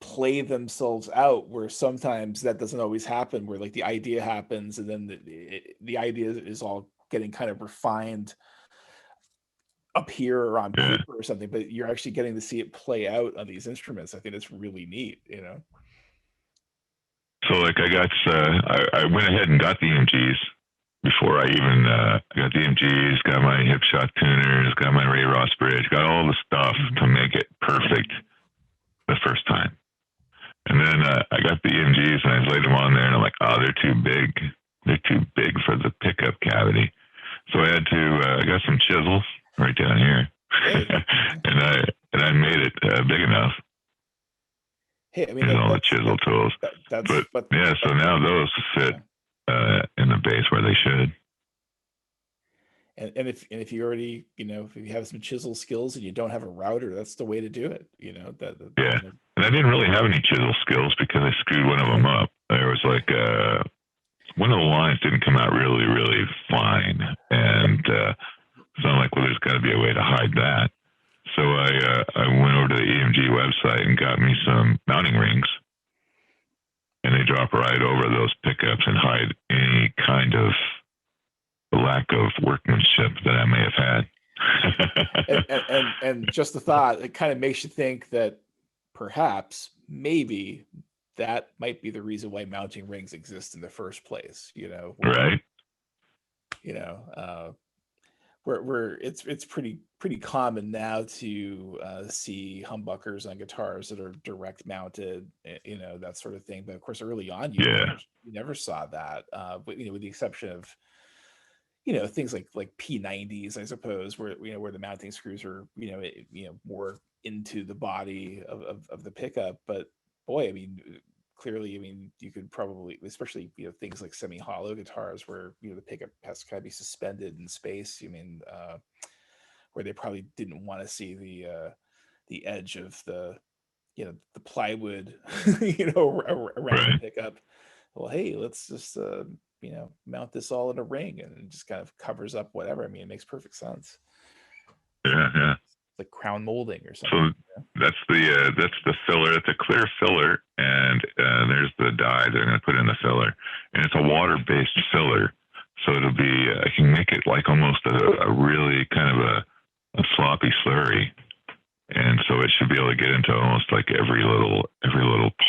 play themselves out where sometimes that doesn't always happen, where like the idea happens and then the idea is all getting kind of refined up here or on yeah. paper or something, but you're actually getting to see it play out on these instruments. I think it's really neat, you know. So like I went ahead and got the EMGs before I even got the EMGs, got my hip shot tuners, got my Ray Ross bridge, got all the stuff to make it perfect the first time. And then I got the EMGs and I laid them on there, and I'm like, oh, they're too big. They're too big for the pickup cavity. So I had to. I got some chisels right down here, Hey, and I made it big enough hey, I mean using all the chisel tools. that's But yeah, so now those fit yeah. in the bass where they should. And if you already, you know, if you have some chisel skills and you don't have a router, that's the way to do it. You know, that Yeah, kind of, and I didn't really have any chisel skills because I screwed one of them up. There was like one of the lines didn't come out really fine, and so I'm like, well, there's got to be a way to hide that. So I went over to the EMG website and got me some mounting rings, and they drop right over those pickups and hide any kind of lack of workmanship that I may have had. and just the thought, it kind of makes you think that perhaps maybe that might be the reason why mounting rings exist in the first place, you know, where, Right? you know, where it's pretty common now to see humbuckers on guitars that are direct mounted, you know, that sort of thing. But of course, early on, Yeah. you never saw that, but you know, with the exception of, you know, things like P90s, I suppose, where, you know, where the mounting screws are, you know, more into the body of the pickup. But boy, I mean, clearly, I mean, you could probably, especially, you know, things like semi-hollow guitars where, you know, the pickup has to kind of be suspended in space. I mean, where they probably didn't want to see the edge of the, you know, the plywood, you know, around the Right. pickup. Well, hey, let's just you know, mount this all in a ring, and it just kind of covers up whatever. I mean, it makes perfect sense. It's like, Yeah. Yeah. it's like crown molding or So something. that's the filler. It's a clear filler, and there's the dye they're going to put in the filler, and it's a water-based filler. So it'll be I can make it like almost a really kind of a sloppy slurry, and so it should be able to get into almost like every little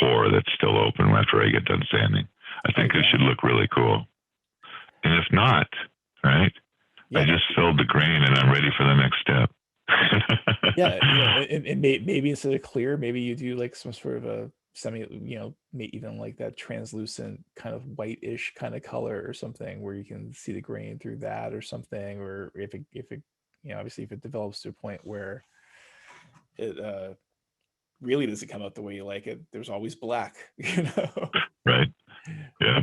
pore that's still open after I get done sanding. I Oh think it yeah, should look really cool. And if not, right, I yeah, no, just filled the grain and I'm ready for the next step. yeah, you know, and maybe instead of clear, maybe you do like some sort of a semi, you know, even like that translucent kind of white-ish kind of color or something, where you can see the grain through that or something. Or if it, you know, obviously if it develops to a point where it really doesn't come out the way you like it, there's always black, you know? Right. Yeah.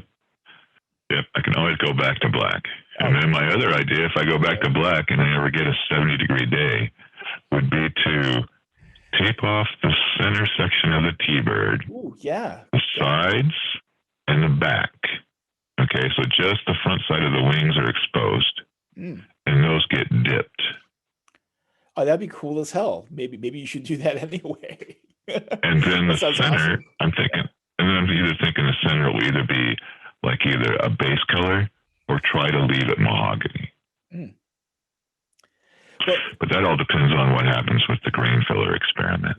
Yep. I can always go back to black. Oh, And then my other idea, if I go back to black and I ever get a 70-degree day, would be to tape off the center section of the TBird, ooh, yeah, the sides, and the back. Okay, so just the front side of the wings are exposed, and those get dipped. Oh, that'd be cool as hell. Maybe you should do that anyway. And then the center, awesome. I'm thinking, and then I'm either thinking the center will either be like either a base color or try to leave it mahogany. But that all depends on what happens with the grain filler experiment.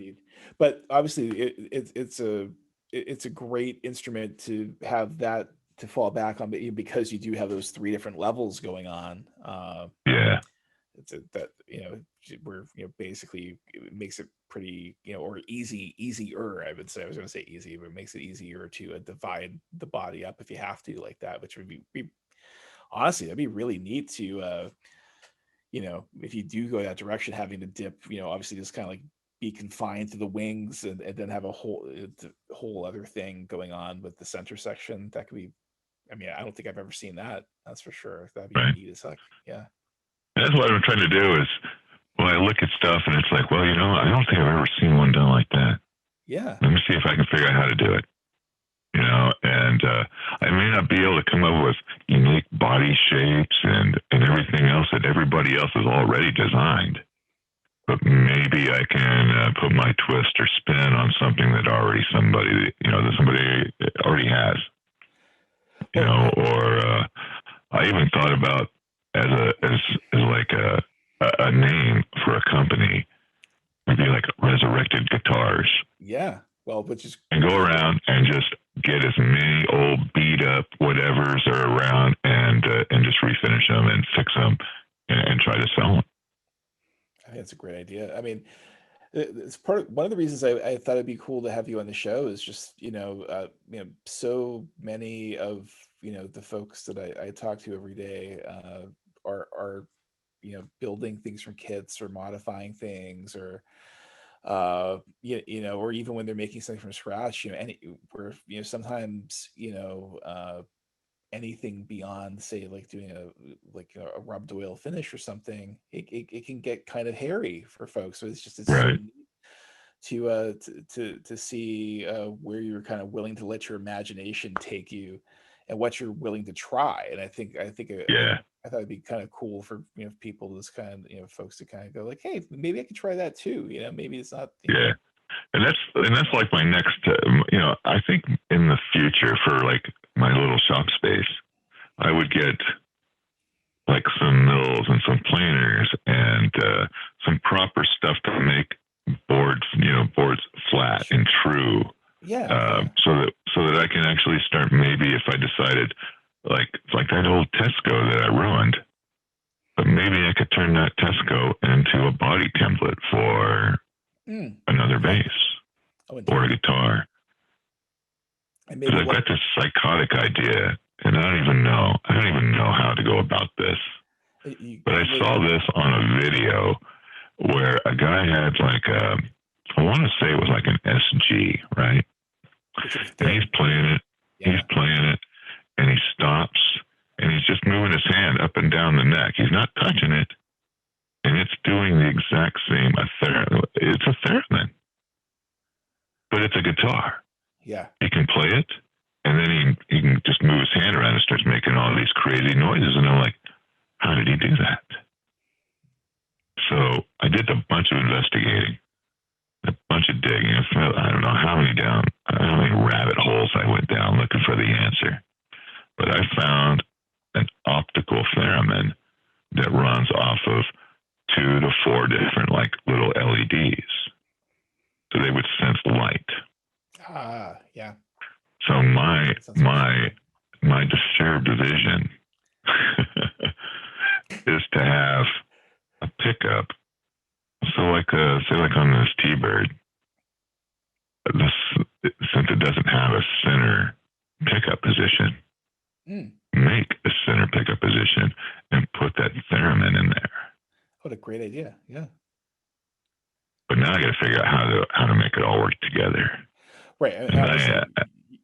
But obviously, it's a great instrument to have that to fall back on, because you do have those 3 different levels going on. Yeah. That where basically it makes it pretty or easier, I would say. I was going to say easy, but it makes it easier to divide the body up if you have to, like that, which would be honestly, that'd be really neat to if you do go that direction, having to dip, obviously just kind of like be confined to the wings, and then have a whole other thing going on with the center section. That could be, I mean, I don't think I've ever seen that. That's for sure. That'd be neat as heck. Yeah. That's what I'm trying to do is, I look at stuff and it's like, well, I don't think I've ever seen one done like that. Yeah. Let me see if I can figure out how to do it. And I may not be able to come up with unique body shapes and everything else that everybody else has already designed, but maybe I can put my twist or spin on something that somebody already has. Or I even thought about as like a name for a company would be like Resurrected Guitars. Yeah. Well, and go around and just get as many old beat up whatevers are around and just refinish them and fix them and try to sell them. I think that's a great idea. I mean, it's one of the reasons I thought it'd be cool to have you on the show is just so many of the folks that I talk to every day are building things from kits or modifying things, or or even when they're making something from scratch, sometimes anything beyond, say, like doing a rubbed oil finish or something, it can get kind of hairy for folks. So it's right. So neat to see where you're kind of willing to let your imagination take you and what you're willing to try. And I think I thought it'd be kind of cool for people, this kind of folks to kind of go like, hey, maybe I could try that too. Maybe it's not. Yeah, and that's like my next. I think in the future for like my little shop space, I would get like some mills and some planers and some proper stuff to make boards flat and true. Yeah. So that I can actually start, maybe if I decided like that old Tesco that I ruined, but maybe I could turn that Tesco into a body template for another bass or a guitar. Because I've got this psychotic idea, and I don't even know how to go about this. But I saw this on a video where a guy had like I want to say it was like an SG, right? And he's playing it. Yeah. He's playing it, and he stops, and he's just moving his hand up and down the neck. He's not touching it, and it's doing the exact same. It's a theremin, but it's a guitar. Yeah, he can play it, and then he can just move his hand around and starts making all these crazy noises. And I'm like, how did he do that? So I did a bunch of investigating, a bunch of digging. I don't know how many rabbit holes I went down looking for the answer. But I found an optical theremin that runs off of 2 to 4 different like little LEDs. So they would sense light. Yeah. So my disturbed vision is to have a pickup. So like say like on this TBird, since it doesn't have a center pickup position, make a center pickup position and put that theremin in there. What a great idea. Yeah. but now I got to figure out how to make it all work together. Right, and And obviously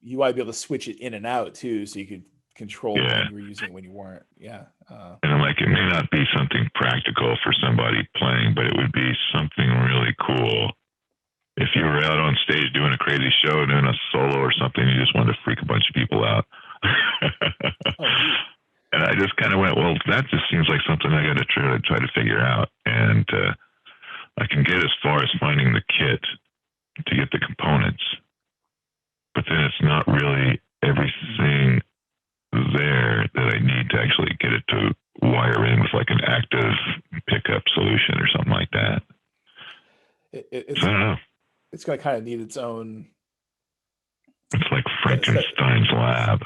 you want to be able to switch it in and out too, so you could control yeah. when you were using it, when you weren't. Yeah. And I'm like, it may not be something practical for somebody playing, but it would be something really cool if you were out on stage doing a crazy show, doing a solo or something. You just wanted to freak a bunch of people out. Oh, and I just kind of went, well, that just seems like something I got to try to figure out. And I can get as far as finding the kit to get the components, but then it's not really everything there that I need to actually get it to wire in with like an active pickup solution or something like that. So I don't know. It's going to kind of need its own. It's like Frankenstein's lab.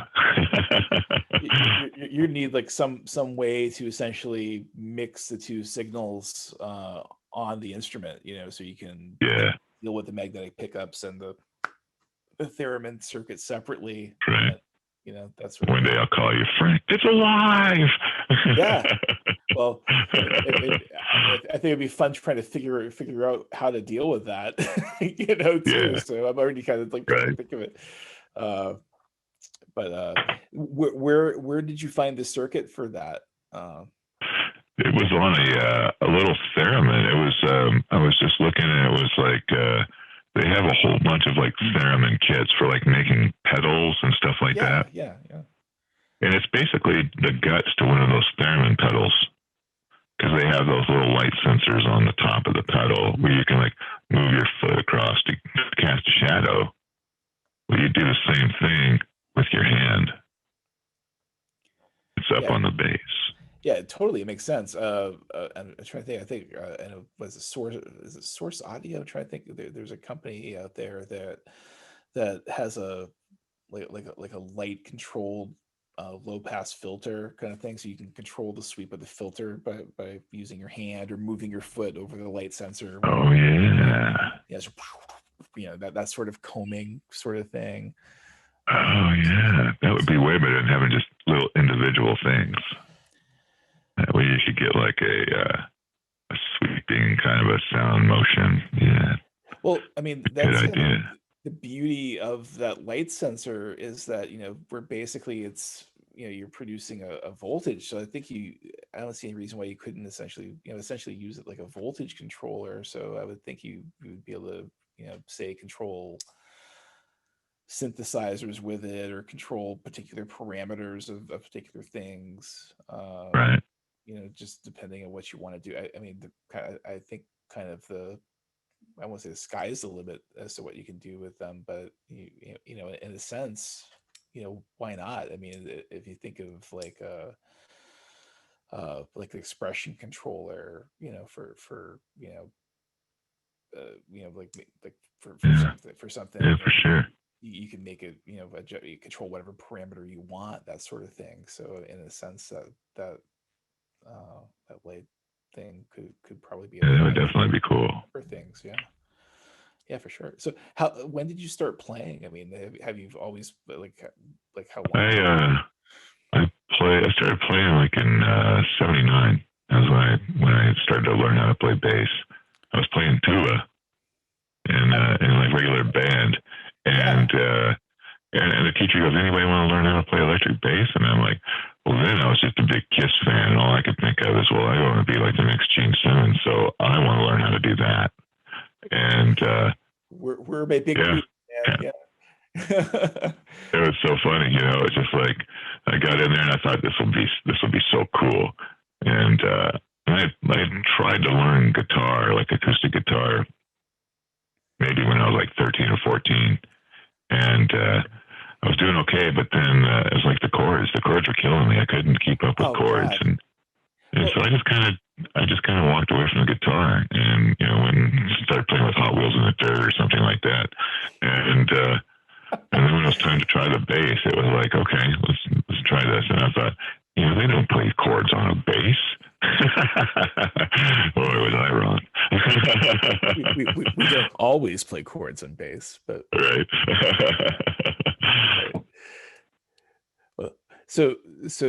You need like some way to essentially mix the two signals on the instrument, so you can deal with the magnetic pickups and the theremin circuit separately. Right. That's what one day I'll call you, Frank. It's alive. Yeah. Well, I think it'd be fun trying to figure out how to deal with that, too. Yeah. So I'm already kind of like trying to think of it. But where did you find the circuit for that? It was on a little theremin. It was I was just looking, and it was like they have a whole bunch of like theremin kits for like making pedals and stuff like that. Yeah. And it's basically the guts to one of those theremin pedals, because they have those little light sensors on the top of the pedal where you can like move your foot across to cast a shadow. Well, you do the same thing with your hand. It's up on the bass. Yeah, totally. It makes sense. I'm trying to think. I think and it was Source Audio? I'm trying to think. There's a company out there that has a like a light controlled low pass filter kind of thing, so you can control the sweep of the filter by using your hand or moving your foot over the light sensor. Oh yeah. Yeah. So, that sort of combing sort of thing. Oh yeah, that would be way better than having just little individual things. That way you should get like a sweeping kind of a sound motion. Yeah. Well, I mean, that's good idea. The beauty of that light sensor is that where basically it's you're producing a voltage. So I think I don't see any reason why you couldn't essentially use it like a voltage controller. So I would think you would be able to say control synthesizers with it, or control particular parameters of particular things. Right. Just depending on what you want to do. I mean, I think kind of I won't say the sky is the limit as to what you can do with them, but in a sense, why not? I mean, if you think of like the expression controller, for for something. Yeah, for sure. You can make it, you control whatever parameter you want, that sort of thing. So in a sense, that light thing could probably be. Yeah, that would definitely be cool for things. Yeah, for sure. So when did you start playing? I mean, have you always like how long? I started playing like in '79. That was when I started to learn how to play bass. I was playing tuba in like regular band, and the teacher goes, "Anybody want to learn how to play electric bass?" And I'm like, well, then I was just a big Kiss fan, and all I could think of is, well, I want to be like the next Gene Simmons, so I want to learn how to do that. And we're a big group, yeah. It was so funny, it's just like I got in there and I thought this will be so cool. And I tried to learn guitar, like acoustic guitar, maybe when I was like 13 or 14, and I was doing okay, but then it was like the chords were killing me. I couldn't keep up with chords, and so I just kind of walked away from the guitar, and when started playing with Hot Wheels in the dirt or something like that, and then when it was time to try the bass, it was like, okay, let's try this, and I thought, they don't play chords on a bass. Boy, was I wrong. we don't always play chords on bass, but right. Right. Well, so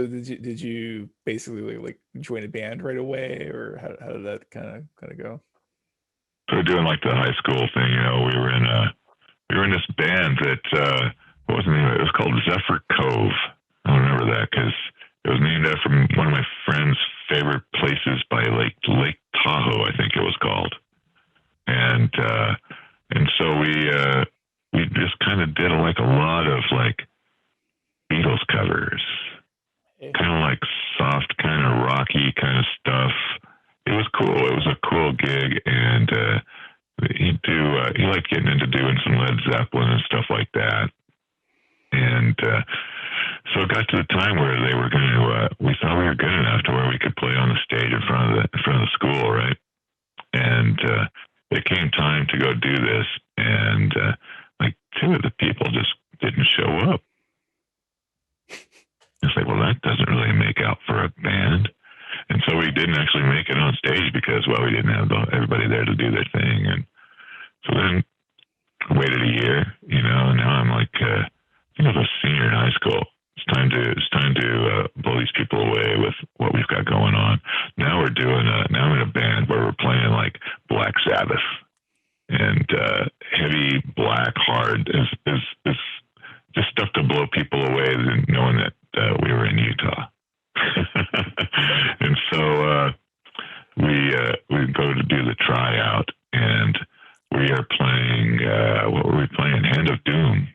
did you basically like join a band right away, or how did that kind of go? So we're doing like the high school thing, you know. We were in this band that what was the name of it? It was called Zephyr Cove. I remember that because it was named after one of my friend's favorite places by Lake Tahoe, I think it was called. And so we just kind of did like a lot of like Beatles covers, kind of like soft, kind of rocky kind of stuff. It was cool. It was a cool gig, and he liked getting into doing some Led Zeppelin and stuff like that. And so it got to the time where they were going to. We thought we were good enough to where we could play on the stage in front of the school, right? And it came time to go do this, and like two of the people just didn't show up. It's like, well, that doesn't really make out for a band. And so we didn't actually make it on stage because, well, we didn't have everybody there to do their thing. And so then I waited a year, you know, and now I'm like, I think I was a senior in high school. It's time to blow these people away with what we've got going on. Now now I'm in a band where we're playing like Black Sabbath and heavy black hard is just stuff to blow people away, knowing that we were in Utah. And so we go to do the tryout, and we are playing what were we playing? Hand of Doom.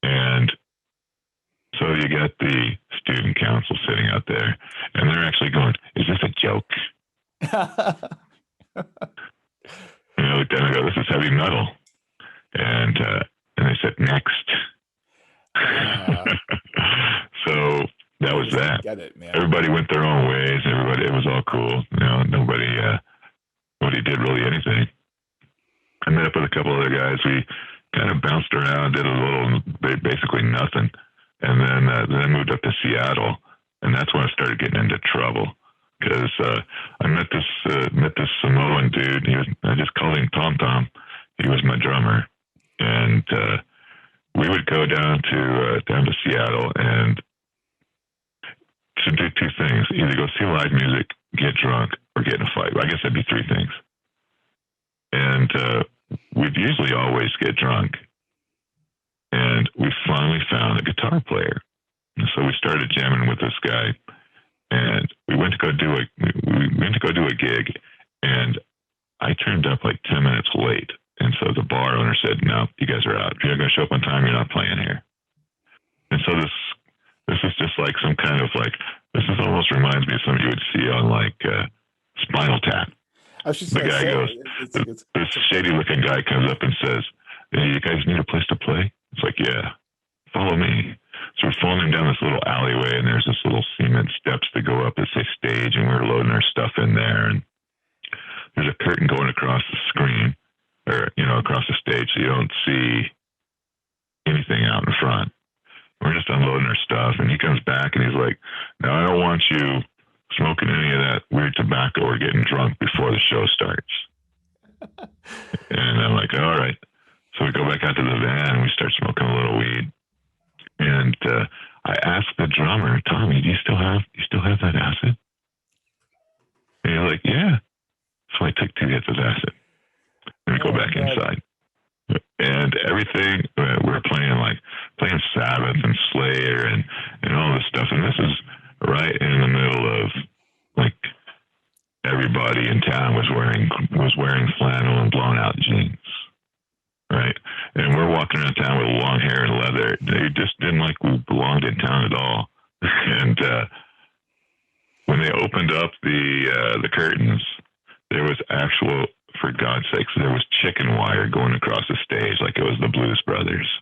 And so you got the student council sitting out there, and they're actually going, "Is this a joke?" And I looked down and go, "This is heavy metal." And they said, "Next." So that was that. Get it, man. Everybody went their own ways. It was all cool. You know, nobody did really anything. I met up with a couple other guys. We kind of bounced around, did a little, basically nothing, and then I moved up to Seattle, and that's when I started getting into trouble because I met this Samoan dude. I just called him Tom Tom. He was my drummer, and we would go down to Seattle and to do two things: either go see live music, get drunk, or get in a fight. I guess that'd be three things. And we'd usually always get drunk. And we finally found a guitar player. And so we started jamming with this guy, and we went to go do a gig, and I turned up like 10 minutes late. And so the bar owner said, "No, you guys are out. If you're not going to show up on time, you're not playing here." And so this is just like some kind of like, almost reminds me of something you would see on like Spinal Tap. I was just The guy goes, this shady looking guy comes up and says, "Hey, you guys need a place to play?" It's like, "Yeah, follow me." So we're following him down this little alleyway, and there's this little cement steps that go up that say stage, and we're loading our stuff in there. And there's a curtain going across the screen, or, you know, across the stage, so you don't see anything out in front. We're just unloading our stuff, and he comes back and he's like, "Now, I don't want you smoking any of that weird tobacco or getting drunk before the show starts." And I'm like, "All right." So we go back out to the van and we start smoking a little weed. And I asked the drummer, "Tommy, do you still have that acid?" And he's like, "Yeah." So I took 2 hits of acid. And we go back inside. And everything, we're playing Sabbath and Slayer and all this stuff. And this is right in the middle of, like, everybody in town was wearing flannel and blown out jeans. Right? And we're walking around town with long hair and leather. They just didn't like we belonged in town at all. And when they opened up the curtains, there was actual, for God's sakes, there was chicken wire going across the stage like it was the Blues Brothers.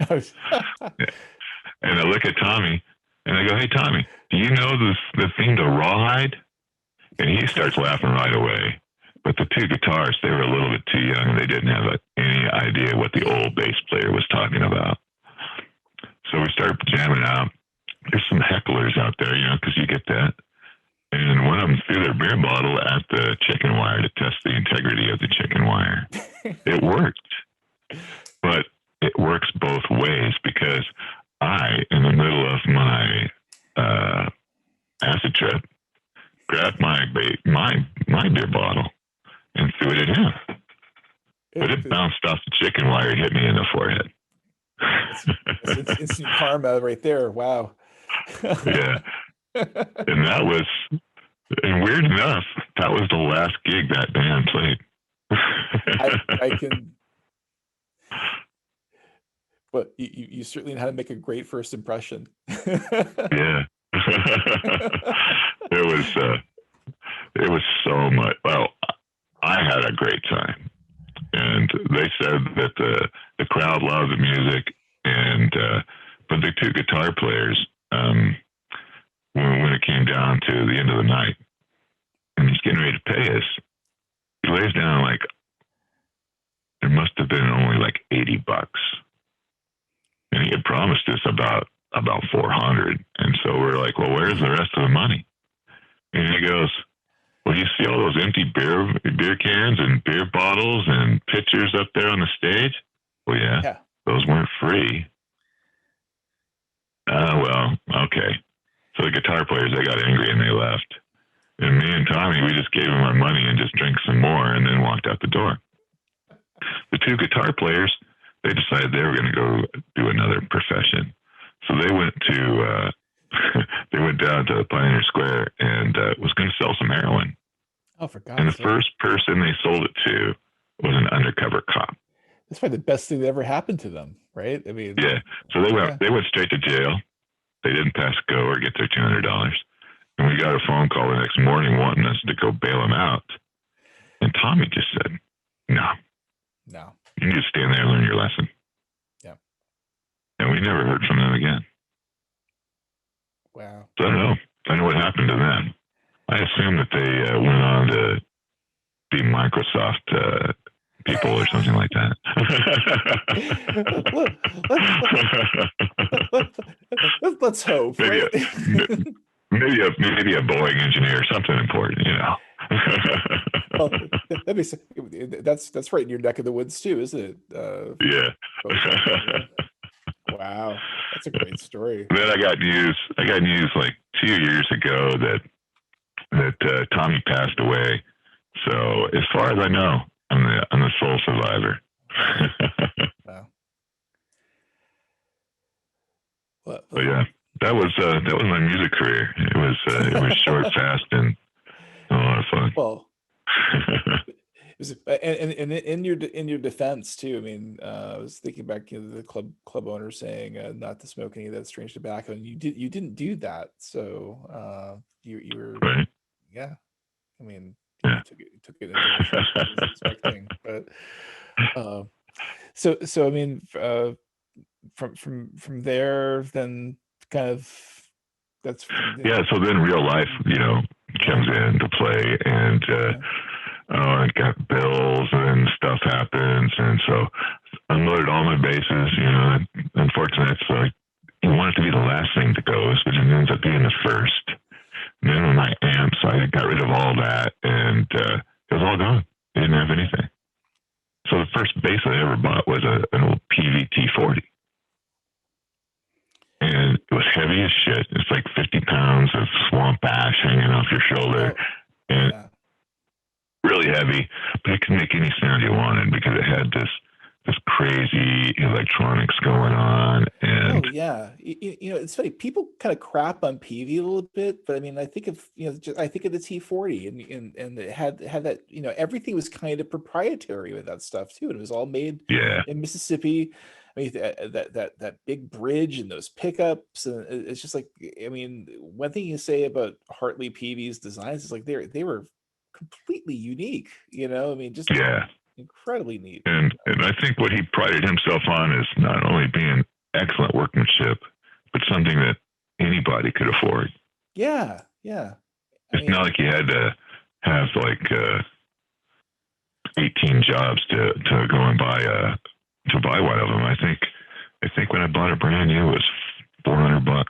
And I look at Tommy and I go, "Hey, Tommy, do you know the theme to Rawhide?" And he starts laughing right away. But the two guitarists, they were a little bit too young, and they didn't have any idea what the old bass player was talking about. So we started jamming out. There's some hecklers out there, you know, because you get that. And one of them threw their beer bottle at the chicken wire to test the integrity of the chicken wire. It worked. But it works both ways, because I, in the middle of my acid trip, grabbed my beer bottle and threw it at him. but it bounced off the chicken wire and hit me in the forehead. It's instant karma right there. Wow. Yeah. And that was, and weird enough, that was the last gig that band played. I can, but you certainly know how to make a great first impression. Yeah. It was so much. Well, I had a great time, and they said that the crowd loved the music, and but the two guitar players, when it came down to the end of the night, and he's getting ready to pay us, he lays down like there must have been only like $80, and he had promised us about 400, and so we're like, well, where's the rest of the money? And he goes, well, you see all those empty beer cans and beer bottles and pitchers up there on the stage? Well, yeah. Those weren't free. Well, okay. So the guitar players, they got angry and they left. And me and Tommy, we just gave them our money and just drank some more and then walked out the door. The two guitar players, they decided they were going to go do another profession. So they went to they went down to Pioneer Square and was going to sell some heroin. Oh, for God's sake. And the sake. first person they sold it to was an undercover cop. That's probably the best thing that ever happened to them, right? I mean, yeah. So they went straight to jail. They didn't pass go or get their $200. And we got a phone call the next morning wanting us to go bail them out. And Tommy just said, no. You need to stand there and learn your lesson. Yeah. And we never heard from them again. Wow. So I don't know. I don't know what happened to them. I assume that they went on to be Microsoft people or something like that. Let's hope. Maybe, right? maybe a Boeing engineer or something important, you know. Well, that's right in your neck of the woods too, isn't it? Yeah. Wow, that's a great story. Then I got news like 2 years ago that Tommy passed away. So as far as I know, I'm the sole survivor. Wow. But yeah, that was my music career. It was short, fast, and a lot of fun. Well, it was, and in your defense too. I mean, I was thinking back, the club owner saying not to smoke any of that strange tobacco, and you didn't do that. So you were right. Yeah. I mean, you took it in a direction I was expecting, but so I mean, from there, then kind of that's so then real life, comes into play, and I got bills and stuff happens, and so unloaded all my bases. Unfortunately, it's like you want it to be the last thing to go, but it ends up being the first. And then my amps, I got rid of all that, and it was all gone. I didn't have anything. So the first bass I ever bought was an old PVT-40. And it was heavy as shit. It's like 50 pounds of swamp ash hanging off your shoulder. And really heavy, but it could make any sound you wanted because it had this crazy electronics going on. And it's funny. People kind of crap on PV a little bit, but I mean, I think of I think of the T40, and it had that, everything was kind of proprietary with that stuff too, and it was all made in Mississippi. I mean, that big bridge and those pickups, and it's just like, I mean, one thing you say about Hartley PV's designs is like they were completely unique. I mean, just incredibly neat. And I think what he prided himself on is not only being excellent workmanship, but something that anybody could afford. Yeah. It's not like you had to have like 18 jobs to go and buy one of them. I think when I bought it brand new, it was $400,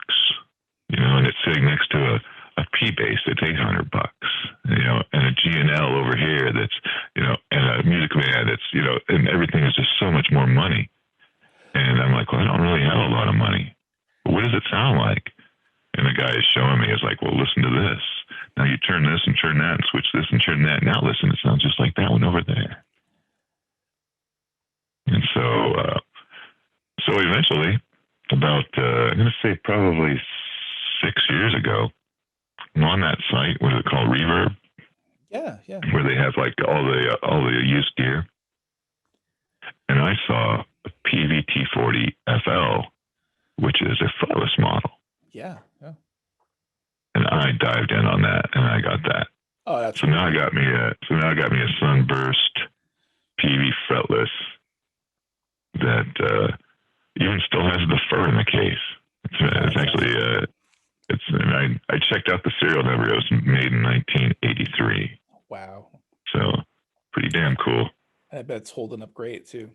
and it's sitting next to a P bass that's $800, and a G&L over here that's, and a Music Man that's, and everything is just so much more money. And I'm like, well, I don't really have a lot of money. But what does it sound like? And the guy is showing me, is like, well, listen to this. Now you turn this and turn that and switch this and turn that. Now listen, it sounds just like that one over there. And so eventually, about I'm going to say probably 6 years ago, I'm on that site. What is it called? Reverb. Yeah, yeah. Where they have like all the used gear, and I saw a PVT40 FL, which is a fretless model. Yeah, yeah. And I dived in on that, and I got that. Oh, that's so now I got me a Sunburst PV fretless that even still has the fur in the case. It's actually I checked out the serial number. It was made in 1983. Wow. So pretty damn cool. I bet it's holding up great too.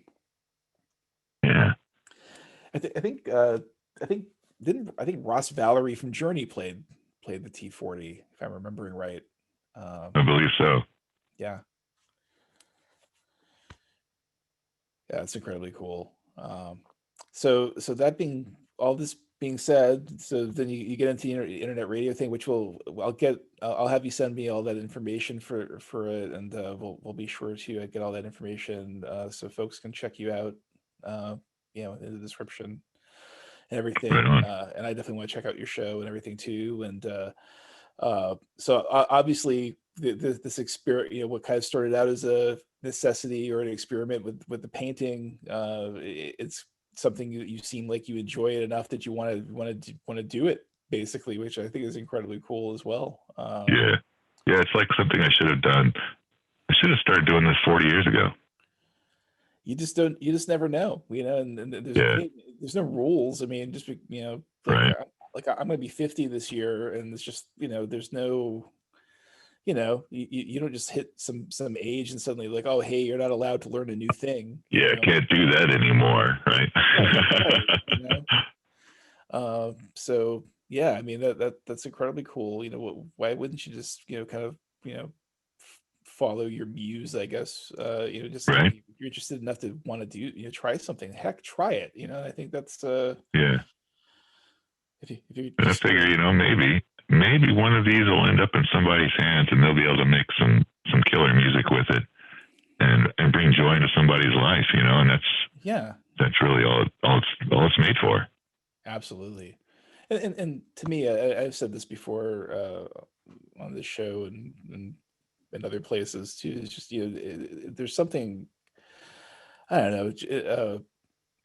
Yeah. I think Ross Valerie from Journey played the T40, if I'm remembering right. I believe so. Yeah. Yeah, it's incredibly cool. So that being all this being said, so then you get into the internet radio thing, which I'll have you send me all that information for it, and we'll be sure to get all that information so folks can check you out, in the description and everything. Right and I definitely want to check out your show and everything too. And so obviously this experience, what kind of started out as a necessity or an experiment with the painting, it's something you seem like you enjoy it enough that you want to do it, basically, which I think is incredibly cool as well. Yeah, it's like something I should have done. I should have started doing this 40 years ago. You just never know, and there's no rules. I mean, just right. like I'm gonna be 50 this year, and it's just there's no, you don't just hit some age and suddenly like, oh hey, you're not allowed to learn a new thing. Yeah, can't do that anymore, right? Right. So yeah, I mean that's incredibly cool. Why wouldn't you just kind of follow your muse, I guess. Just right. If you're interested enough to want to do, try something. Heck, try it. I think that's yeah. If you I figure, maybe one of these will end up in somebody's hands, and they'll be able to make some killer music with it, and bring joy into somebody's life. And that's really all it's made for. Absolutely. And to me, I've said this before on this show and other places too. It's just there's something, I don't know,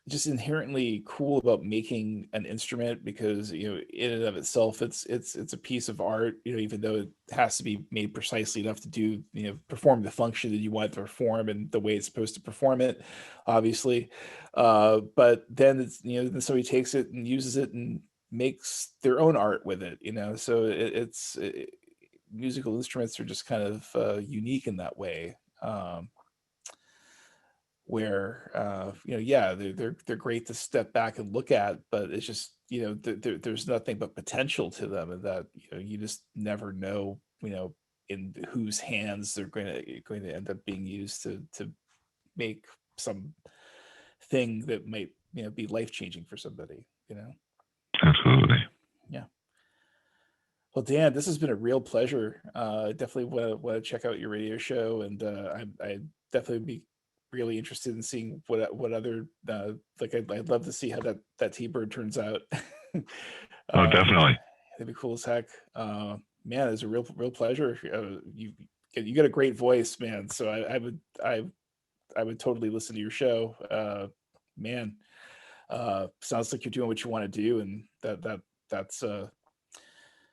just inherently cool about making an instrument, because in and of itself it's a piece of art, even though it has to be made precisely enough to do perform the function that you want it to perform and the way it's supposed to perform it, obviously. But then it's then somebody takes it and uses it and makes their own art with it, so musical instruments are just kind of unique in that way, where they're great to step back and look at, but it's just there's nothing but potential to them, and that you just never know in whose hands they're going to end up being used to make some thing that might be life-changing for somebody. Absolutely. Yeah. Well, Dan, this has been a real pleasure. Definitely want to check out your radio show, and I definitely be really interested in seeing what other I'd love to see how that TBird turns out. Oh, definitely. That'd be cool as heck. Man, it's a real pleasure. You got a great voice, man. So I would totally listen to your show. Man, sounds like you're doing what you want to do, and that's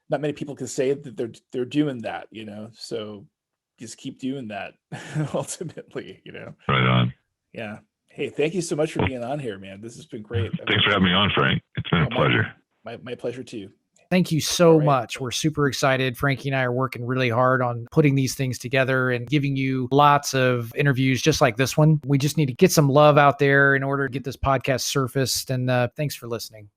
not many people can say that they're doing that, so just keep doing that ultimately, Right on. Yeah. Hey, thank you so much for being on here, man. This has been great. Thanks for having me on, Frank. It's been a pleasure. My pleasure too. Thank you so much. We're super excited. Frankie and I are working really hard on putting these things together and giving you lots of interviews just like this one. We just need to get some love out there in order to get this podcast surfaced. And thanks for listening.